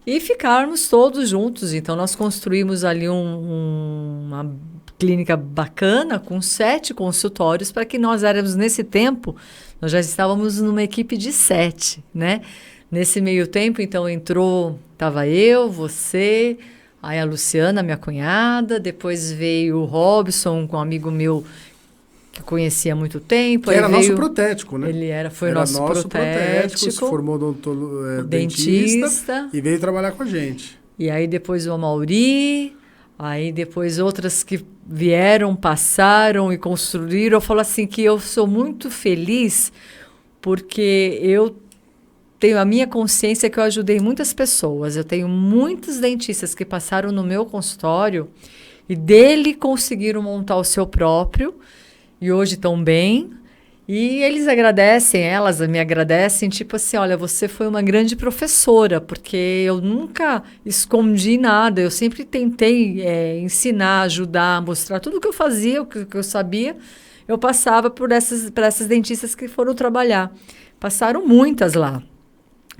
e ficarmos todos juntos. Então, nós construímos ali uma clínica bacana com 7 consultórios para que nós éramos, nesse tempo, nós já estávamos numa equipe de 7, né? Nesse meio tempo, então, estava eu, você... Aí a Luciana, minha cunhada, depois veio o Robson, um amigo meu que eu conhecia há muito tempo. Que era nosso protético, né? Ele foi nosso protético, se formou dentista e veio trabalhar com a gente. E aí depois o Amauri, aí depois outras que vieram, passaram e construíram. Eu falo assim que eu sou muito feliz porque eu tenho a minha consciência que eu ajudei muitas pessoas. Eu tenho muitos dentistas que passaram no meu consultório e dele conseguiram montar o seu próprio e hoje estão bem. E eles elas me agradecem, tipo assim, olha, você foi uma grande professora, porque eu nunca escondi nada, eu sempre tentei ensinar, ajudar, mostrar tudo o que eu fazia, o que eu sabia, eu passava para essas dentistas que foram trabalhar. Passaram muitas lá.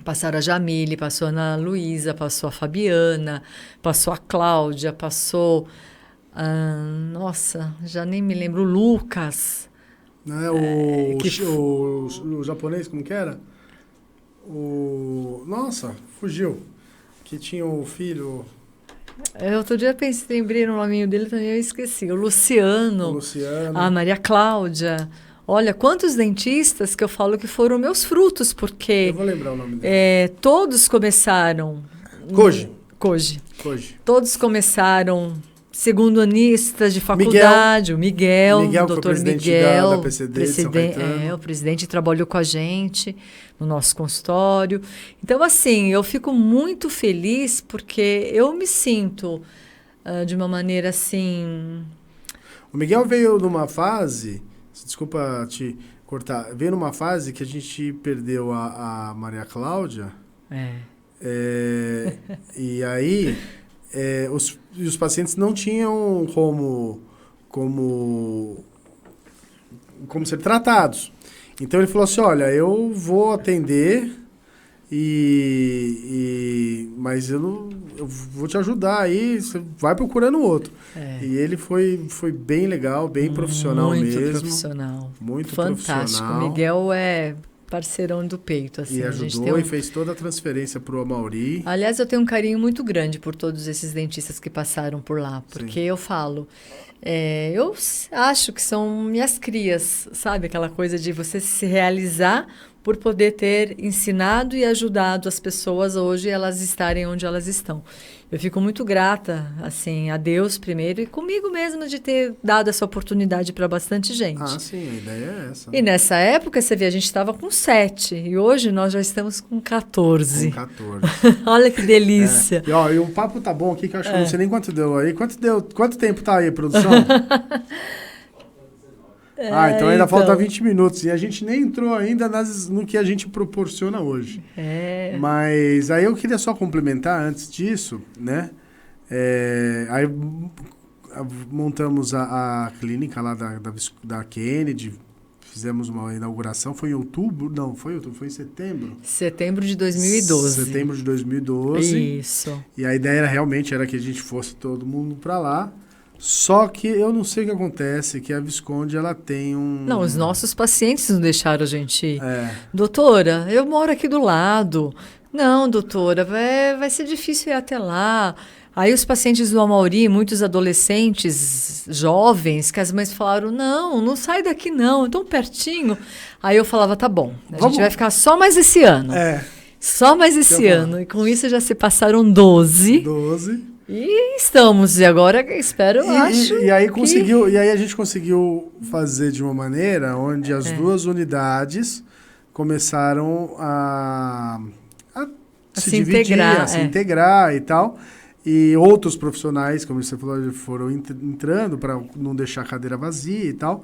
Passaram a Jamile, passou a Ana Luísa, passou a Fabiana, passou a Cláudia, passou... nossa, já nem me lembro, o Lucas. Não é o japonês, como que era? Nossa, fugiu. Que tinha o filho... Outro dia lembrei no nominho dele, também eu esqueci. O Luciano. A Maria Cláudia... Olha, quantos dentistas que eu falo que foram meus frutos, porque... Eu vou lembrar o nome dele. Todos começaram... Koji. Todos começaram segundanistas de faculdade. O Miguel, o doutor Miguel. Da PCD de São Caetano. O presidente trabalhou com a gente no nosso consultório. Então, assim, eu fico muito feliz porque eu me sinto de uma maneira assim... O Miguel veio numa fase... Desculpa te cortar. Veio numa fase que a gente perdeu a Maria Cláudia. E aí, os pacientes não tinham como ser tratados. Então ele falou assim, olha, eu vou atender, mas eu vou te ajudar aí, você vai procurando outro. E ele foi bem legal, bem profissional mesmo. Muito profissional. Muito fantástico. profissional. Miguel é parceirão do peito. Assim, e ajudou e fez toda a transferência para o Amaury. Aliás, eu tenho um carinho muito grande por todos esses dentistas que passaram por lá, porque eu falo... eu acho que são minhas crias, sabe? Aquela coisa de você se realizar por poder ter ensinado e ajudado as pessoas hoje elas estarem onde elas estão. Eu fico muito grata, assim, a Deus primeiro e comigo mesma de ter dado essa oportunidade para bastante gente. Ah, sim, a ideia é essa. E nessa época, você vê, a gente estava com 7 e hoje nós já estamos com 14. Com 14. Olha que delícia. E o papo tá bom aqui, que eu acho que não sei nem quanto deu aí. Quanto tempo tá aí a produção? Então ainda falta 20 minutos. E a gente nem entrou ainda no que a gente proporciona hoje. Mas aí eu queria só complementar antes disso, né? Aí montamos a clínica lá da Kennedy, fizemos uma inauguração, foi em outubro? Não, foi em setembro. Setembro de 2012. Setembro de 2012. Isso. E a ideia realmente era que a gente fosse todo mundo para lá. Só que eu não sei o que acontece, que a Visconde, ela tem um... Não, os nossos pacientes não deixaram a gente ir. Doutora, eu moro aqui do lado. Não, doutora, vai ser difícil ir até lá. Aí os pacientes do Amaury, muitos adolescentes, jovens, que as mães falaram, não sai daqui não, é tão pertinho. Aí eu falava, tá bom, a gente vai ficar só mais esse ano. Só mais esse ano. E com isso já se passaram 12. 12. E estamos, e agora espero, acho. E aí a gente conseguiu fazer de uma maneira onde as duas unidades começaram a se dividir, a se integrar e tal. E outros profissionais, como você falou, foram entrando para não deixar a cadeira vazia e tal.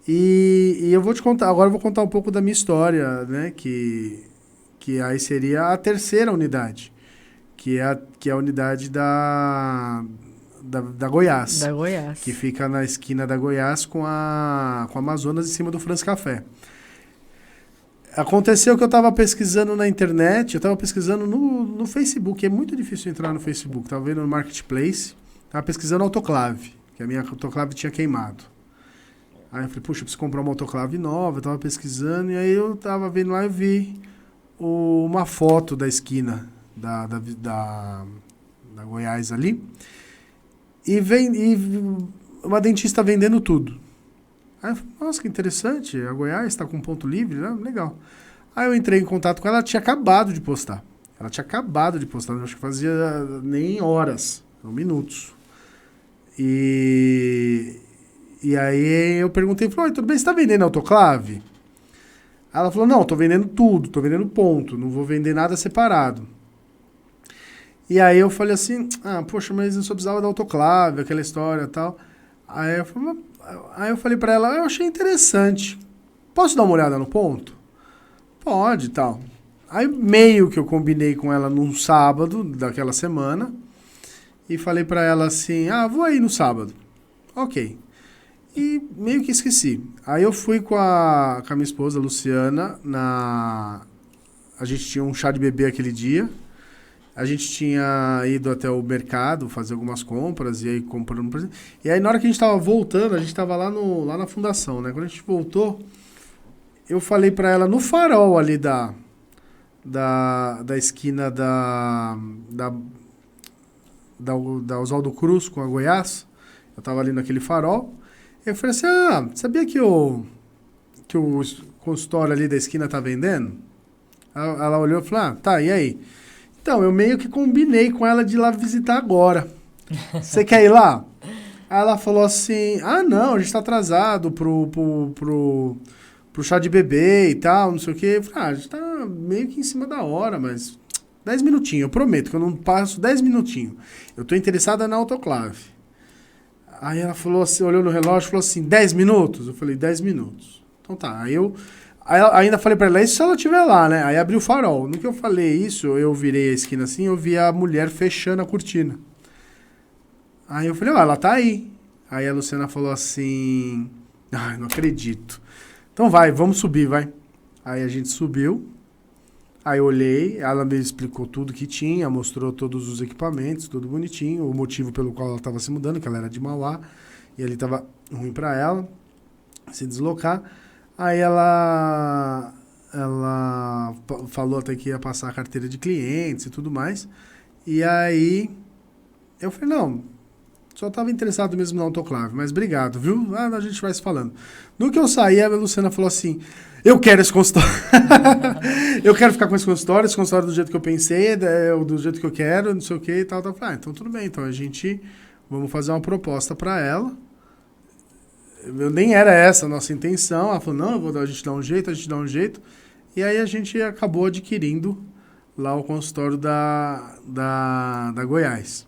E eu vou te contar, agora eu vou contar um pouco da minha história, né? Que aí seria a terceira unidade. Que é a unidade da Goiás. Da Goiás. Que fica na esquina da Goiás com a Amazonas, em cima do Franz Café. Aconteceu que eu estava pesquisando na internet, eu estava pesquisando no Facebook, é muito difícil entrar no Facebook, estava vendo no Marketplace, estava pesquisando autoclave, que a minha autoclave tinha queimado. Aí eu falei, puxa, eu preciso comprar uma autoclave nova, eu estava pesquisando, e aí eu estava vendo lá e vi uma foto da esquina da Goiás ali, e uma dentista vendendo tudo. Aí eu falei, nossa, que interessante, a Goiás está com ponto livre, né? Legal. Aí eu entrei em contato com ela, ela tinha acabado de postar. Acho que fazia nem horas, não minutos. E aí eu perguntei, falei, tudo bem, você está vendendo autoclave? Aí ela falou, não, estou vendendo tudo, estou vendendo ponto, não vou vender nada separado. E aí eu falei assim, poxa, mas eu só precisava da autoclave, aquela história e tal. Aí eu falei pra ela, eu achei interessante. Posso dar uma olhada no ponto? Pode e tal. Aí meio que eu combinei com ela num sábado daquela semana. E falei pra ela assim, vou aí no sábado. Ok. E meio que esqueci. Aí eu fui com a minha esposa, Luciana, a gente tinha um chá de bebê aquele dia. A gente tinha ido até o mercado fazer algumas compras e aí comprando um presente. E aí na hora que a gente estava voltando, a gente estava lá na fundação, né? Quando a gente voltou, eu falei para ela no farol ali da esquina da Oswaldo Cruz com a Goiás, eu estava ali naquele farol, eu falei assim, sabia que o consultório ali da esquina tá vendendo? Ela olhou e falou, tá, e aí? Então, eu meio que combinei com ela de ir lá visitar agora. Você quer ir lá? Aí ela falou assim, não, a gente tá atrasado pro chá de bebê e tal, não sei o quê. Eu falei, a gente tá meio que em cima da hora, mas 10 minutinhos, eu prometo que eu não passo 10 minutinhos. Eu tô interessada na autoclave. Aí ela falou assim, olhou no relógio e falou assim, 10 minutos? Eu falei, 10 minutos. Então tá, aí Aí ainda falei pra ela, isso se ela estiver lá, né? Aí abri o farol. No que eu falei isso, eu virei a esquina assim, eu vi a mulher fechando a cortina. Aí eu falei, ó, ela tá aí. Aí a Luciana falou assim, ai, não acredito. Então vai, vamos subir, vai. Aí a gente subiu. Aí eu olhei, ela me explicou tudo que tinha, mostrou todos os equipamentos, tudo bonitinho, o motivo pelo qual ela estava se mudando, que ela era de Mauá, e ali estava ruim para ela se deslocar. Aí ela falou até que ia passar a carteira de clientes e tudo mais. E aí eu falei, não, só estava interessado mesmo no autoclave, mas obrigado, viu? Ah, a gente vai se falando. No que eu saí, a Luciana falou assim, eu quero esse consultório. Eu quero ficar com esse consultório do jeito que eu pensei, do jeito que eu quero, não sei o que e tal. Ah, então tudo bem, então vamos fazer uma proposta para ela. Nem era essa a nossa intenção. Ela falou, não, a gente dá um jeito. E aí a gente acabou adquirindo lá o consultório da Goiás.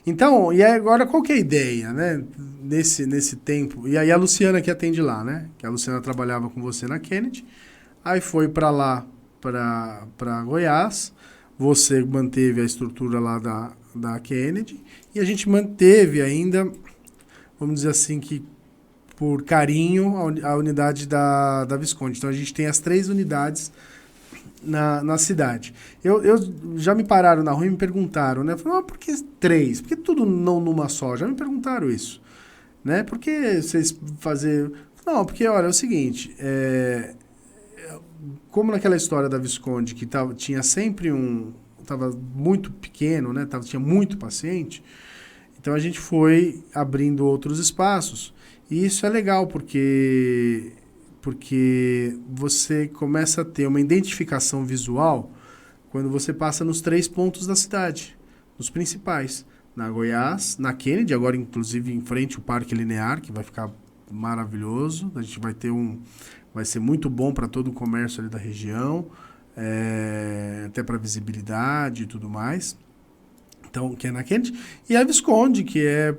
Então, e agora qual que é a ideia, né? Nesse tempo. E aí a Luciana que atende lá, né? Que a Luciana trabalhava com você na Kennedy. Aí foi para lá, para Goiás. Você manteve a estrutura lá da Kennedy. E a gente manteve ainda, vamos dizer assim, que por carinho, a unidade da Visconde. Então a gente tem as 3 unidades na cidade. Eu já me pararam na rua e me perguntaram, né? Falaram, por que 3? Por que tudo não numa só? Já me perguntaram isso, né? Por que vocês fazer... Não, porque, olha, é o seguinte, como naquela história da Visconde, que tinha sempre estava muito pequeno, né? Tinha muito paciente, então a gente foi abrindo outros espaços, e isso é legal, porque você começa a ter uma identificação visual quando você passa nos 3 pontos da cidade, nos principais. Na Goiás, na Kennedy, agora inclusive em frente ao Parque Linear, que vai ficar maravilhoso. A gente vai ser muito bom para todo o comércio ali da região, até para visibilidade e tudo mais. Então, que é na Kennedy. E a Visconde, que é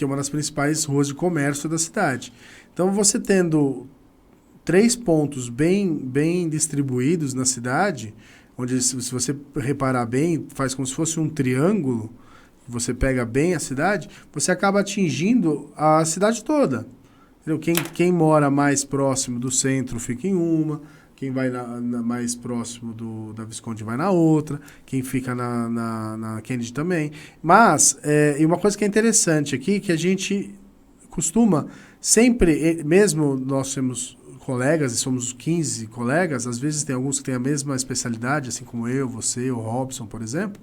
uma das principais ruas de comércio da cidade. Então, você tendo 3 pontos bem distribuídos na cidade, onde, se você reparar bem, faz como se fosse um triângulo, você pega bem a cidade, você acaba atingindo a cidade toda. Entendeu? Quem mora mais próximo do centro fica em uma, quem vai mais próximo da Visconde vai na outra, quem fica na Kennedy também. Mas, e uma coisa que é interessante aqui, que a gente costuma sempre, mesmo nós temos colegas, e somos 15 colegas, às vezes tem alguns que têm a mesma especialidade, assim como eu, você, o Robson, por exemplo,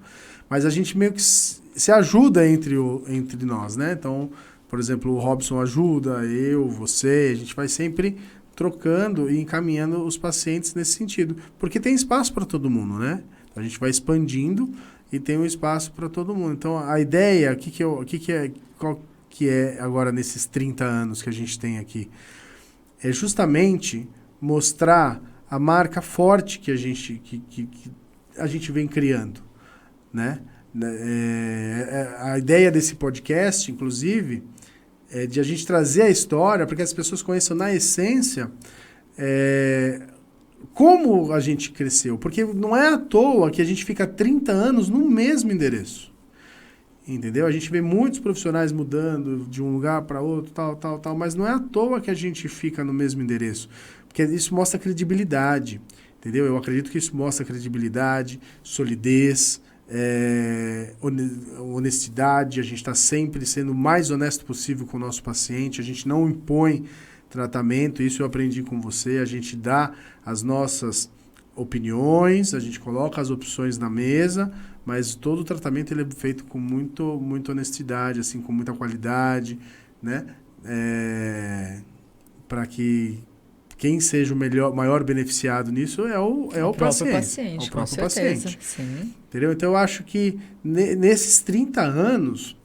mas a gente meio que se ajuda entre nós, né? Então, por exemplo, o Robson ajuda, eu, você, a gente vai sempre trocando e encaminhando os pacientes nesse sentido, porque tem espaço para todo mundo, né? A gente vai expandindo e tem um espaço para todo mundo. Então, a ideia, qual que é agora nesses 30 anos que a gente tem aqui? É justamente mostrar a marca forte que a gente vem criando, né? A ideia desse podcast, inclusive, é de a gente trazer a história para que as pessoas conheçam na essência como a gente cresceu. Porque não é à toa que a gente fica 30 anos no mesmo endereço. Entendeu? A gente vê muitos profissionais mudando de um lugar para outro, tal, mas não é à toa que a gente fica no mesmo endereço, porque isso mostra credibilidade, entendeu? Eu acredito que isso mostra credibilidade, solidez, honestidade. A gente está sempre sendo o mais honesto possível com o nosso paciente, a gente não impõe tratamento, isso eu aprendi com você, a gente dá as nossas opiniões, a gente coloca as opções na mesa, mas todo o tratamento ele é feito com muita honestidade, assim, com muita qualidade, né? Para que quem seja o maior beneficiado nisso é o paciente. É o próprio paciente. Sim. Entendeu? Então eu acho que nesses 30 anos,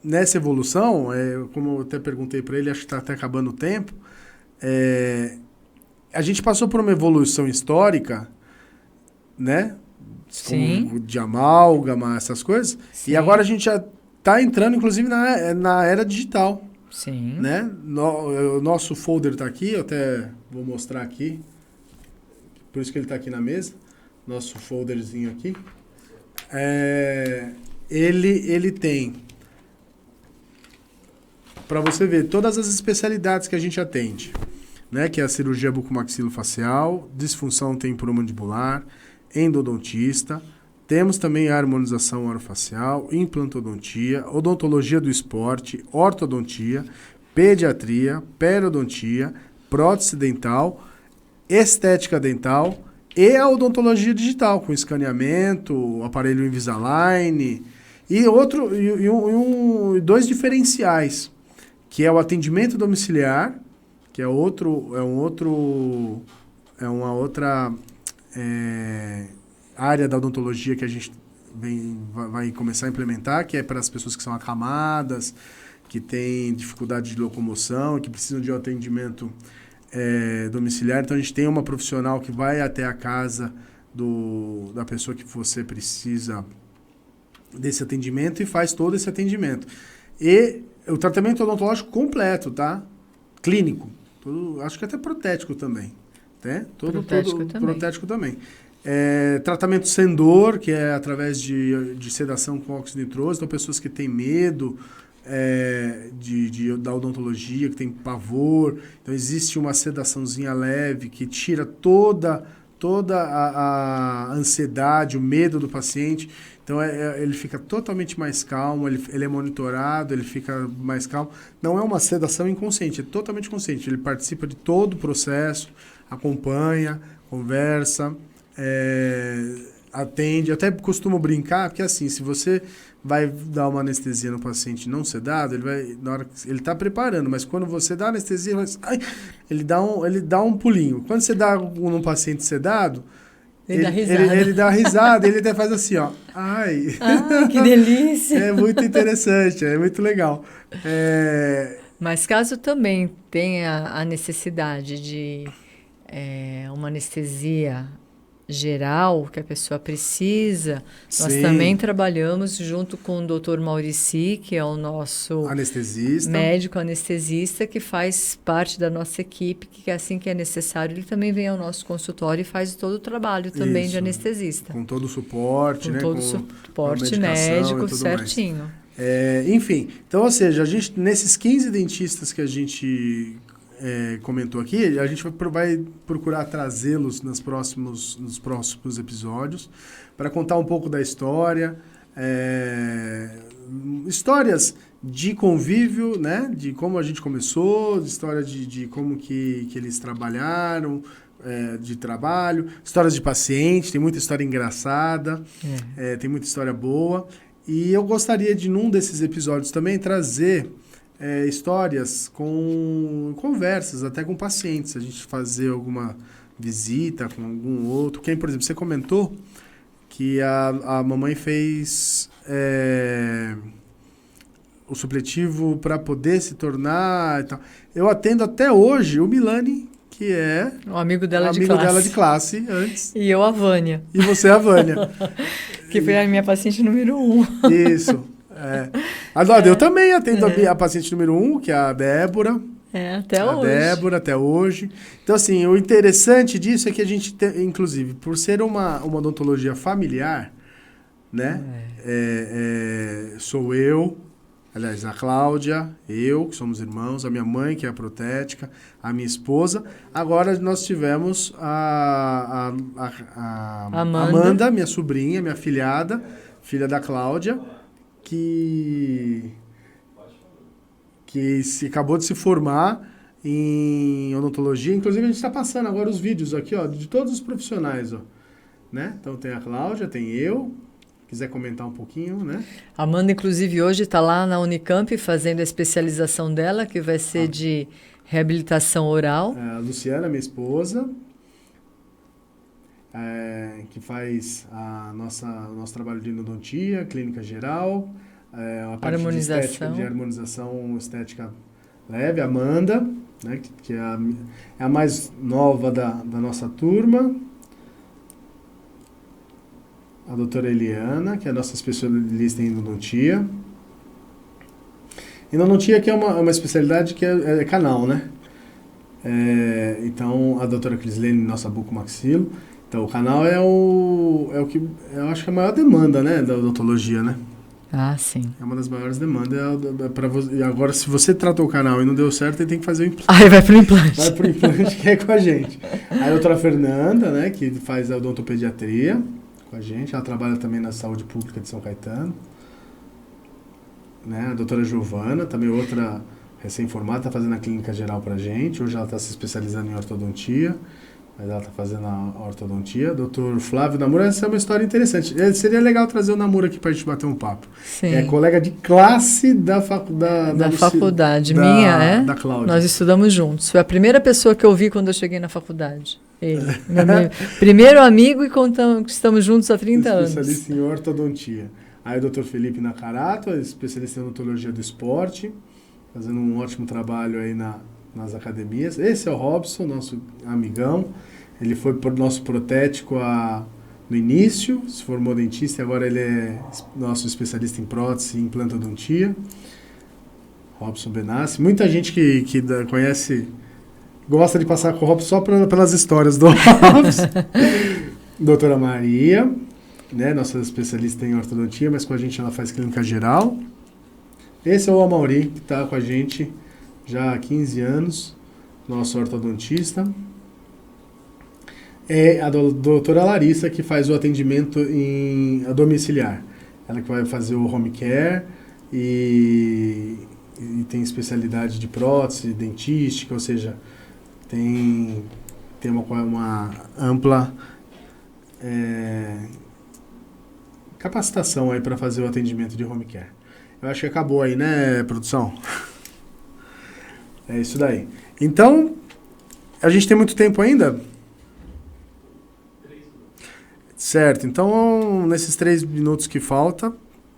nessa evolução, como eu até perguntei para ele, acho que está até acabando o tempo, a gente passou por uma evolução histórica, né? Sim. De amálgama, essas coisas. Sim. E agora a gente já está entrando, inclusive, na era digital. Sim. Né? O nosso folder está aqui, eu até vou mostrar aqui. Por isso que ele está aqui na mesa. Nosso folderzinho aqui. Ele tem, para você ver, todas as especialidades que a gente atende, né? Que é a cirurgia bucomaxilofacial, disfunção temporomandibular, endodontista. Temos também a harmonização orofacial, implantodontia, odontologia do esporte, ortodontia, pediatria, periodontia, prótese dental, estética dental e a odontologia digital, com escaneamento, aparelho Invisalign e dois diferenciais, que é o atendimento domiciliar, que é uma outra área da odontologia que a gente vai começar a implementar, que é para as pessoas que são acamadas, que têm dificuldade de locomoção, que precisam de um atendimento domiciliar. Então, a gente tem uma profissional que vai até a casa da pessoa que você precisa desse atendimento e faz todo esse atendimento. E o tratamento odontológico completo, tá? Clínico. Acho que até protético também. Né? Protético também. Tratamento sem dor, que é através de sedação com óxido nitroso. Então, pessoas que têm medo da odontologia, que tem pavor. Então, existe uma sedaçãozinha leve que tira toda a ansiedade, o medo do paciente. Então, ele fica totalmente mais calmo, ele é monitorado, ele fica mais calmo. Não é uma sedação inconsciente, é totalmente consciente. Ele participa de todo o processo, acompanha, conversa, atende. Eu até costumo brincar, porque assim, se você vai dar uma anestesia no paciente não sedado, na hora que ele está preparando, mas quando você dá anestesia, ele dá um pulinho. Quando você dá num paciente sedado, ele dá risada, ele até faz assim, ó. Ai, que delícia! É muito interessante, é muito legal. Mas caso também tenha a necessidade de uma anestesia geral que a pessoa precisa, nós também trabalhamos junto com o Dr. Maurici, que é o nosso médico anestesista, que faz parte da nossa equipe, que assim que é necessário, ele também vem ao nosso consultório e faz todo o trabalho também de anestesista. Com todo o suporte, com todo o suporte médico certinho. Enfim, então, ou seja, a gente, nesses 15 dentistas que a gente comentou aqui, a gente vai procurar trazê-los nos próximos episódios para contar um pouco da história, histórias de convívio, né, de como a gente começou, história de como que eles trabalharam, de trabalho, histórias de paciente, tem muita história engraçada, tem muita história boa, e eu gostaria de, num desses episódios também, trazer histórias com conversas, até com pacientes, a gente fazer alguma visita com algum outro. Por exemplo, você comentou que a mamãe fez o supletivo para poder se tornar e tal. Eu atendo até hoje o Milani, que é o amigo dela de classe antes. E eu a Vânia. E você a Vânia. Que foi a minha paciente número 1. Isso. Agora, eu também atendo a paciente número 1, que é a Débora. Até hoje. A Débora, até hoje. Então, assim, o interessante disso é que a gente, inclusive, por ser uma odontologia familiar, né? Sou eu, aliás, a Cláudia, eu, que somos irmãos, a minha mãe, que é a protética, a minha esposa. Agora nós tivemos a Amanda, minha sobrinha, minha filhada, filha da Cláudia, que acabou de se formar em odontologia. Inclusive, a gente está passando agora os vídeos aqui, ó, de todos os profissionais, ó, né? Então, tem a Cláudia, tem eu. Quiser comentar um pouquinho, né? A Amanda, inclusive, hoje está lá na Unicamp fazendo a especialização dela, que vai ser de reabilitação oral. A Luciana, minha esposa, que faz o nosso trabalho de endodontia, clínica geral, a parte de harmonização estética leve, a Amanda, né, que é a mais nova da nossa turma, a doutora Eliana, que é a nossa especialista em endodontia, Endodontia que é uma especialidade que é canal, né? Então, a doutora Crislene, nossa bucomaxilo. Então, o canal é o que eu acho que é a maior demanda, né, da odontologia, né? Ah, sim. É uma das maiores demandas. E agora, se você tratou o canal e não deu certo, ele tem que fazer o implante. Aí vai pro implante. Vai pro implante que é com a gente. Aí a doutora Fernanda, né, que faz a odontopediatria com a gente. Ela trabalha também na saúde pública de São Caetano. Né? A doutora Giovana, também outra recém-formada, está fazendo a clínica geral pra gente. Hoje ela está se especializando em ortodontia. Mas ela está fazendo a ortodontia. Doutor Flávio Namura, essa é uma história interessante. Seria legal trazer o Namura aqui para a gente bater um papo. Sim. É colega de classe da faculdade. Da Cláudia. Nós estudamos juntos. Foi a primeira pessoa que eu vi quando eu cheguei na faculdade. Ele. Meu primeiro amigo e estamos juntos há 30 anos. Especialista em ortodontia. Aí o doutor Felipe Nakarato, especialista em odontologia do esporte, fazendo um ótimo trabalho aí nas academias. Esse é o Robson, nosso amigão. Ele foi nosso protético no início, se formou dentista e agora ele é nosso especialista em prótese e implantodontia. Robson Benassi. Muita gente que conhece, gosta de passar com o Robson só pelas histórias do Robson. Doutora Maria, né, nossa especialista em ortodontia, mas com a gente ela faz clínica geral. Esse é o Amauri, que está com a gente já há 15 anos, nosso ortodontista. É a doutora Larissa, que faz o atendimento a domiciliar. Ela que vai fazer o home care e tem especialidade de prótese, dentística, ou seja, tem uma ampla capacitação aí para fazer o atendimento de home care. Eu acho que acabou aí, né, produção? É isso daí. Então, a gente tem muito tempo ainda? Certo. Então, nesses 3 minutos que falta,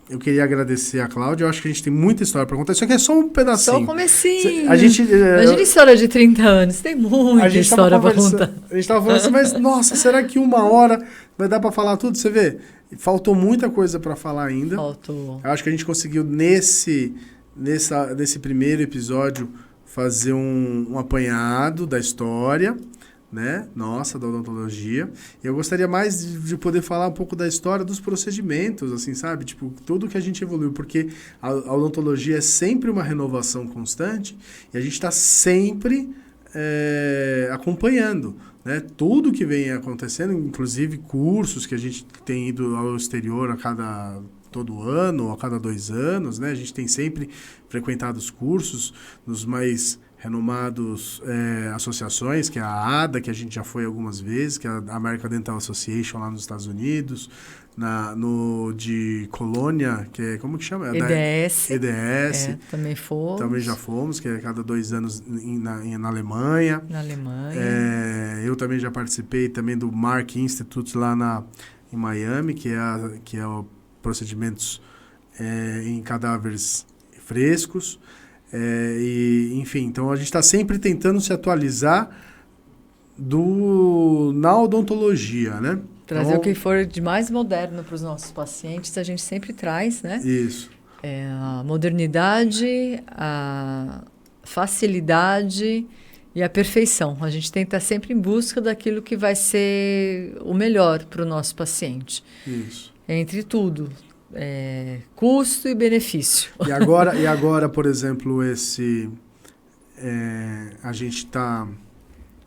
eu queria agradecer a Cláudia. Eu acho que a gente tem muita história para contar. Isso aqui é só um pedacinho. Só o comecinho. Imagina história de 30 anos. Tem muita história para contar. A gente estava falando assim, mas nossa, será que 1 hora vai dar para falar tudo? Você vê, faltou muita coisa para falar ainda. Faltou. Eu acho que a gente conseguiu, nesse primeiro episódio, fazer um apanhado da história, né? Nossa, da odontologia. E eu gostaria mais de poder falar um pouco da história dos procedimentos, assim, sabe? Tipo, tudo que a gente evoluiu, porque a odontologia é sempre uma renovação constante e a gente está sempre acompanhando, né? Tudo que vem acontecendo, inclusive cursos que a gente tem ido ao exterior todo ano, ou a cada 2 anos, né? A gente tem sempre frequentado os cursos nos mais renomados associações, que é a ADA, que a gente já foi algumas vezes, que é a American Dental Association lá nos Estados Unidos, de Colônia, que é, como que chama? EDS. EDS. Também fomos. Também já fomos, que é a cada 2 anos na Alemanha. Na Alemanha. Eu também já participei também do Mark Institute lá em Miami, que é o procedimentos em cadáveres frescos. Enfim, então a gente está sempre tentando se atualizar na odontologia, né? Trazer então, o que for de mais moderno para os nossos pacientes, a gente sempre traz, né? Isso. A modernidade, a facilidade e a perfeição. A gente tenta sempre em busca daquilo que vai ser o melhor para o nosso paciente. Isso. Entre tudo. Custo e benefício. E agora, por exemplo, a gente está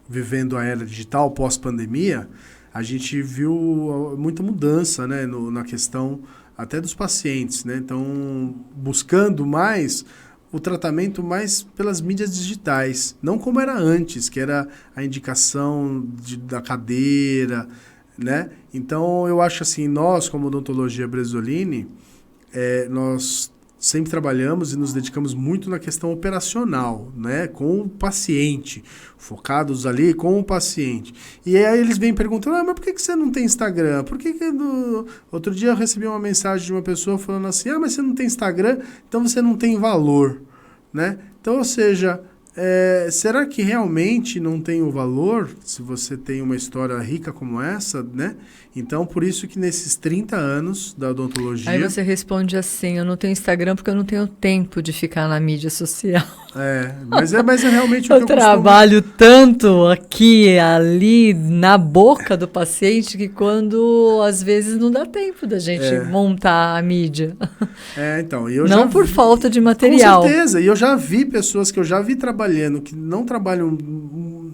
vivendo a era digital pós-pandemia, a gente viu muita mudança, né, na questão até dos pacientes, né? Então, buscando mais o tratamento mais pelas mídias digitais, não como era antes, que era a indicação da cadeira, né? Então, eu acho assim, nós, como Odontologia Bresolini, nós sempre trabalhamos e nos dedicamos muito na questão operacional, né? Com o paciente, focados ali com o paciente. E aí eles vêm perguntando, mas por que você não tem Instagram? Outro dia eu recebi uma mensagem de uma pessoa falando assim, mas você não tem Instagram, então você não tem valor, né? Então, ou seja, será que realmente não tem o valor se você tem uma história rica como essa, né? Então, por isso que nesses 30 anos da odontologia... Aí você responde assim, eu não tenho Instagram porque eu não tenho tempo de ficar na mídia social. Mas é realmente o que eu costumo... trabalho tanto aqui, ali, na boca do paciente, que quando, às vezes, não dá tempo da gente montar a mídia. Então, eu não por falta de material. Com certeza, e eu já vi pessoas que eu já vi trabalhando, que não trabalham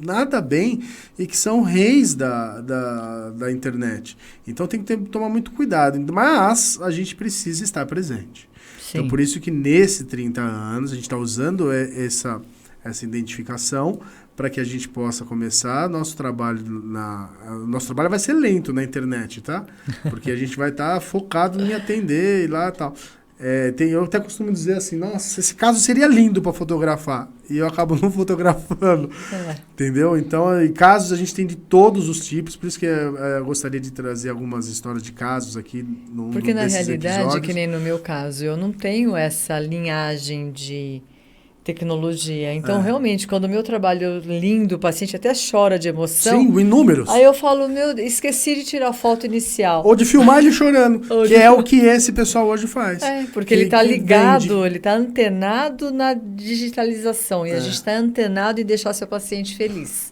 nada bem e que são reis da internet. Então tem que tomar muito cuidado. Mas a gente precisa estar presente. Sim. Então por isso que nesse 30 anos a gente está usando essa identificação para que a gente possa começar nosso trabalho. Nosso trabalho vai ser lento na internet, tá? Porque a gente vai estar focado em atender e lá e tal. Eu até costumo dizer assim, nossa, esse caso seria lindo para fotografar. E eu acabo não fotografando. Entendeu? Então, casos a gente tem de todos os tipos. Por isso que eu gostaria de trazer algumas histórias de casos aqui Porque na realidade, episódios. que nem no meu caso, eu não tenho essa linhagem de tecnologia. Então, realmente, quando o meu trabalho lindo, o paciente até chora de emoção. Sim, inúmeros. Aí eu falo, esqueci de tirar a foto inicial. Ou de filmar ele chorando, que é o que esse pessoal hoje faz. Porque ele está ligado, ele está antenado na digitalização. E a gente está antenado em deixar seu paciente feliz.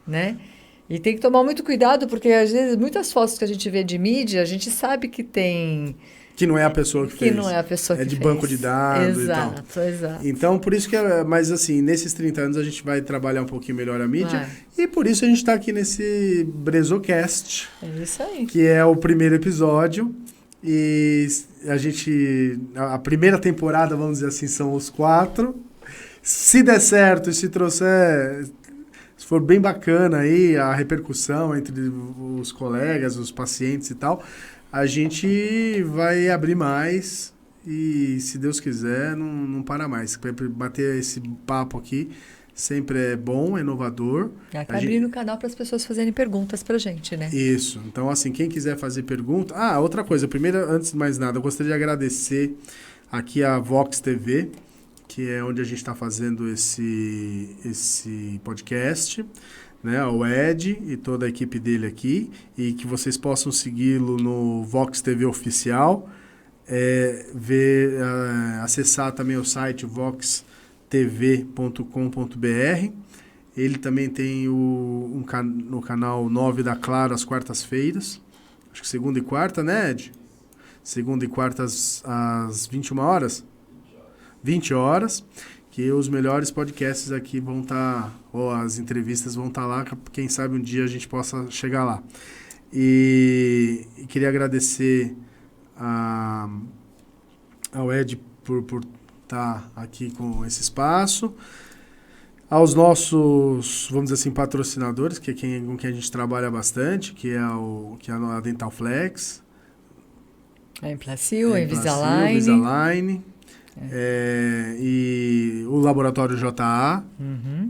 Né? E tem que tomar muito cuidado, porque às vezes muitas fotos que a gente vê de mídia, a gente sabe que tem... Que não é a pessoa que fez. Que não é a pessoa que fez. É de fez. banco de dados exato, e tal. Exato. Então, por isso que... Mas assim, nesses 30 anos a gente vai trabalhar um pouquinho melhor a mídia. E por isso a gente está aqui nesse Brezocast. É isso aí. Que é o primeiro episódio. E a primeira temporada, vamos dizer assim, são os 4. Se der certo e se trouxer... Se for bem bacana aí a repercussão entre os colegas, os pacientes e tal... A gente vai abrir mais e, se Deus quiser, não para mais. Bater esse papo aqui sempre é bom, é inovador. Vai abrir no canal para as pessoas fazerem perguntas para a gente, né? Isso. Então, assim, quem quiser fazer pergunta... outra coisa. Primeiro, antes de mais nada, eu gostaria de agradecer aqui a Vox TV, que é onde a gente está fazendo esse podcast... Né, o Ed e toda a equipe dele aqui, e que vocês possam segui-lo no Vox TV Oficial, acessar também o site voxtv.com.br. Ele também tem no canal 9 da Claro, às quartas-feiras, acho que segunda e quarta, né, Ed? Segunda e quarta às 21 horas? 20 horas. Que os melhores podcasts aqui vão estar, ou as entrevistas vão estar lá, quem sabe um dia a gente possa chegar lá. E queria agradecer ao Ed por estar aqui com esse espaço, aos nossos, vamos dizer assim, patrocinadores, que é com quem a gente trabalha bastante, que é a Dental Flex, a Implacil, a Invisalign. E o Laboratório JA,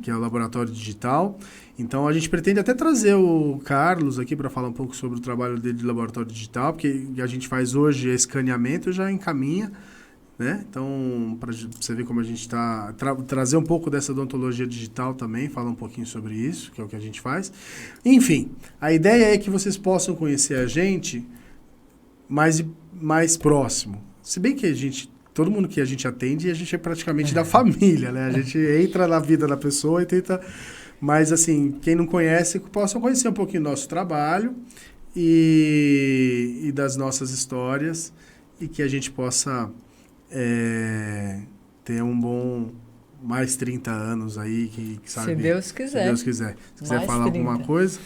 que é o Laboratório Digital. Então a gente pretende até trazer o Carlos aqui para falar um pouco sobre o trabalho dele de Laboratório Digital, porque a gente faz hoje escaneamento, já encaminha, né? Então, para você ver como a gente está... trazer um pouco dessa odontologia digital também, falar um pouquinho sobre isso, que é o que a gente faz. Enfim, a ideia é que vocês possam conhecer a gente mais próximo. Se bem que todo mundo que a gente atende, a gente é praticamente da família, né? A gente entra na vida da pessoa e tenta... Mas, assim, quem não conhece, possa conhecer um pouquinho do nosso trabalho e das nossas histórias, e que a gente possa ter um bom... mais 30 anos aí, que sabe... Se Deus quiser. Se Deus quiser. Se quiser falar 30. Alguma coisa...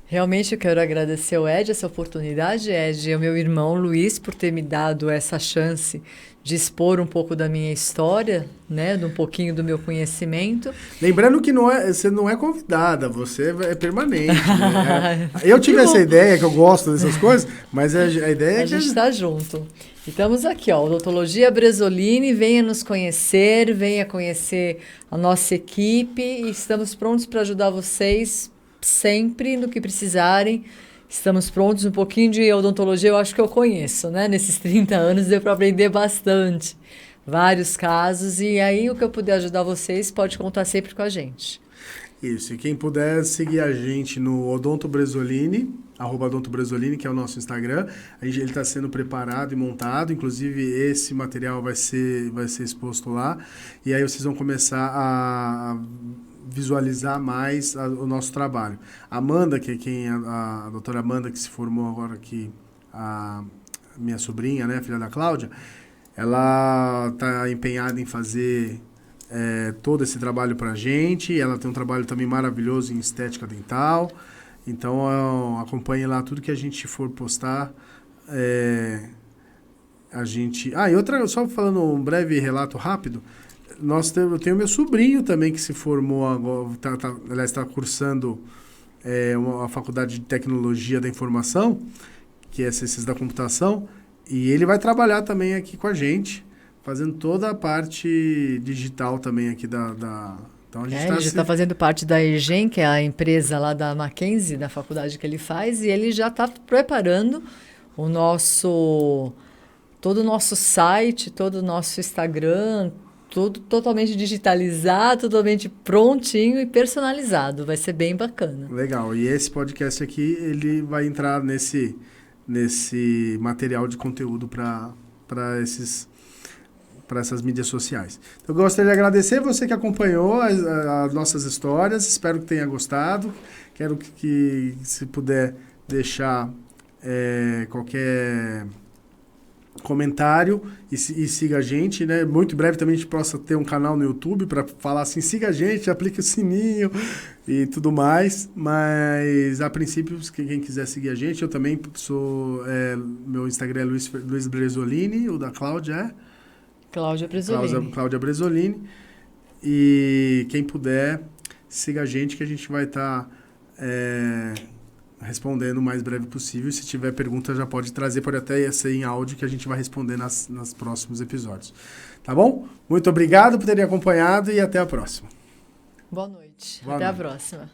Realmente eu quero agradecer ao Ed essa oportunidade, Ed, e ao meu irmão Luiz por ter me dado essa chance de expor um pouco da minha história, né, de um pouquinho do meu conhecimento. Lembrando que você não é convidada, você é permanente. Né? Eu tive essa ideia, que eu gosto dessas coisas, mas a ideia é a gente está junto. E estamos aqui, ó, Odontologia Bresolini, venha nos conhecer, venha conhecer a nossa equipe, e estamos prontos para ajudar vocês sempre no que precisarem. Estamos prontos. Um pouquinho de odontologia eu acho que eu conheço, né? Nesses 30 anos deu para aprender bastante. vários casos, e aí o que eu puder ajudar vocês pode contar sempre com a gente. Isso, e quem puder seguir a gente no Odonto Bresolini, @Odonto Bresolini, que é o nosso Instagram. Ele está sendo preparado e montado, inclusive esse material vai ser exposto lá. E aí vocês vão começar a visualizar mais o nosso trabalho. A Amanda, que é a doutora Amanda, que se formou agora aqui, a minha sobrinha, né, filha da Cláudia, ela está empenhada em fazer todo esse trabalho pra gente. Ela tem um trabalho também maravilhoso em estética dental. Então, acompanhe lá tudo que a gente for postar. A gente... e outra, só falando um breve relato rápido, eu tenho meu sobrinho também que se formou agora, aliás, está cursando uma faculdade de tecnologia da informação, que é Ciências da Computação, e ele vai trabalhar também aqui com a gente, fazendo toda a parte digital também aqui Então ele já está fazendo parte da EGEM, que é a empresa lá da Mackenzie, da faculdade que ele faz, e ele já está preparando todo o nosso site, todo o nosso Instagram, tudo totalmente digitalizado, totalmente prontinho e personalizado. Vai ser bem bacana. Legal. E esse podcast aqui, ele vai entrar nesse material de conteúdo para essas mídias sociais. Então, eu gostaria de agradecer você que acompanhou as nossas histórias. Espero que tenha gostado. Quero que se puder, deixar qualquer comentário e siga a gente, né? Muito em breve também a gente possa ter um canal no YouTube para falar assim, siga a gente, aplique o sininho e tudo mais. Mas, a princípio, quem quiser seguir a gente, eu também sou... meu Instagram é Luiz Bresolini, o da Cláudia é... Cláudia Bresolini. Cláudia Bresolini. E quem puder, siga a gente que a gente vai estar respondendo o mais breve possível. Se tiver pergunta, já pode trazer, pode até ser em áudio que a gente vai responder nos próximos episódios. Tá bom? Muito obrigado por terem acompanhado e até a próxima. Boa noite. Boa até noite. A próxima.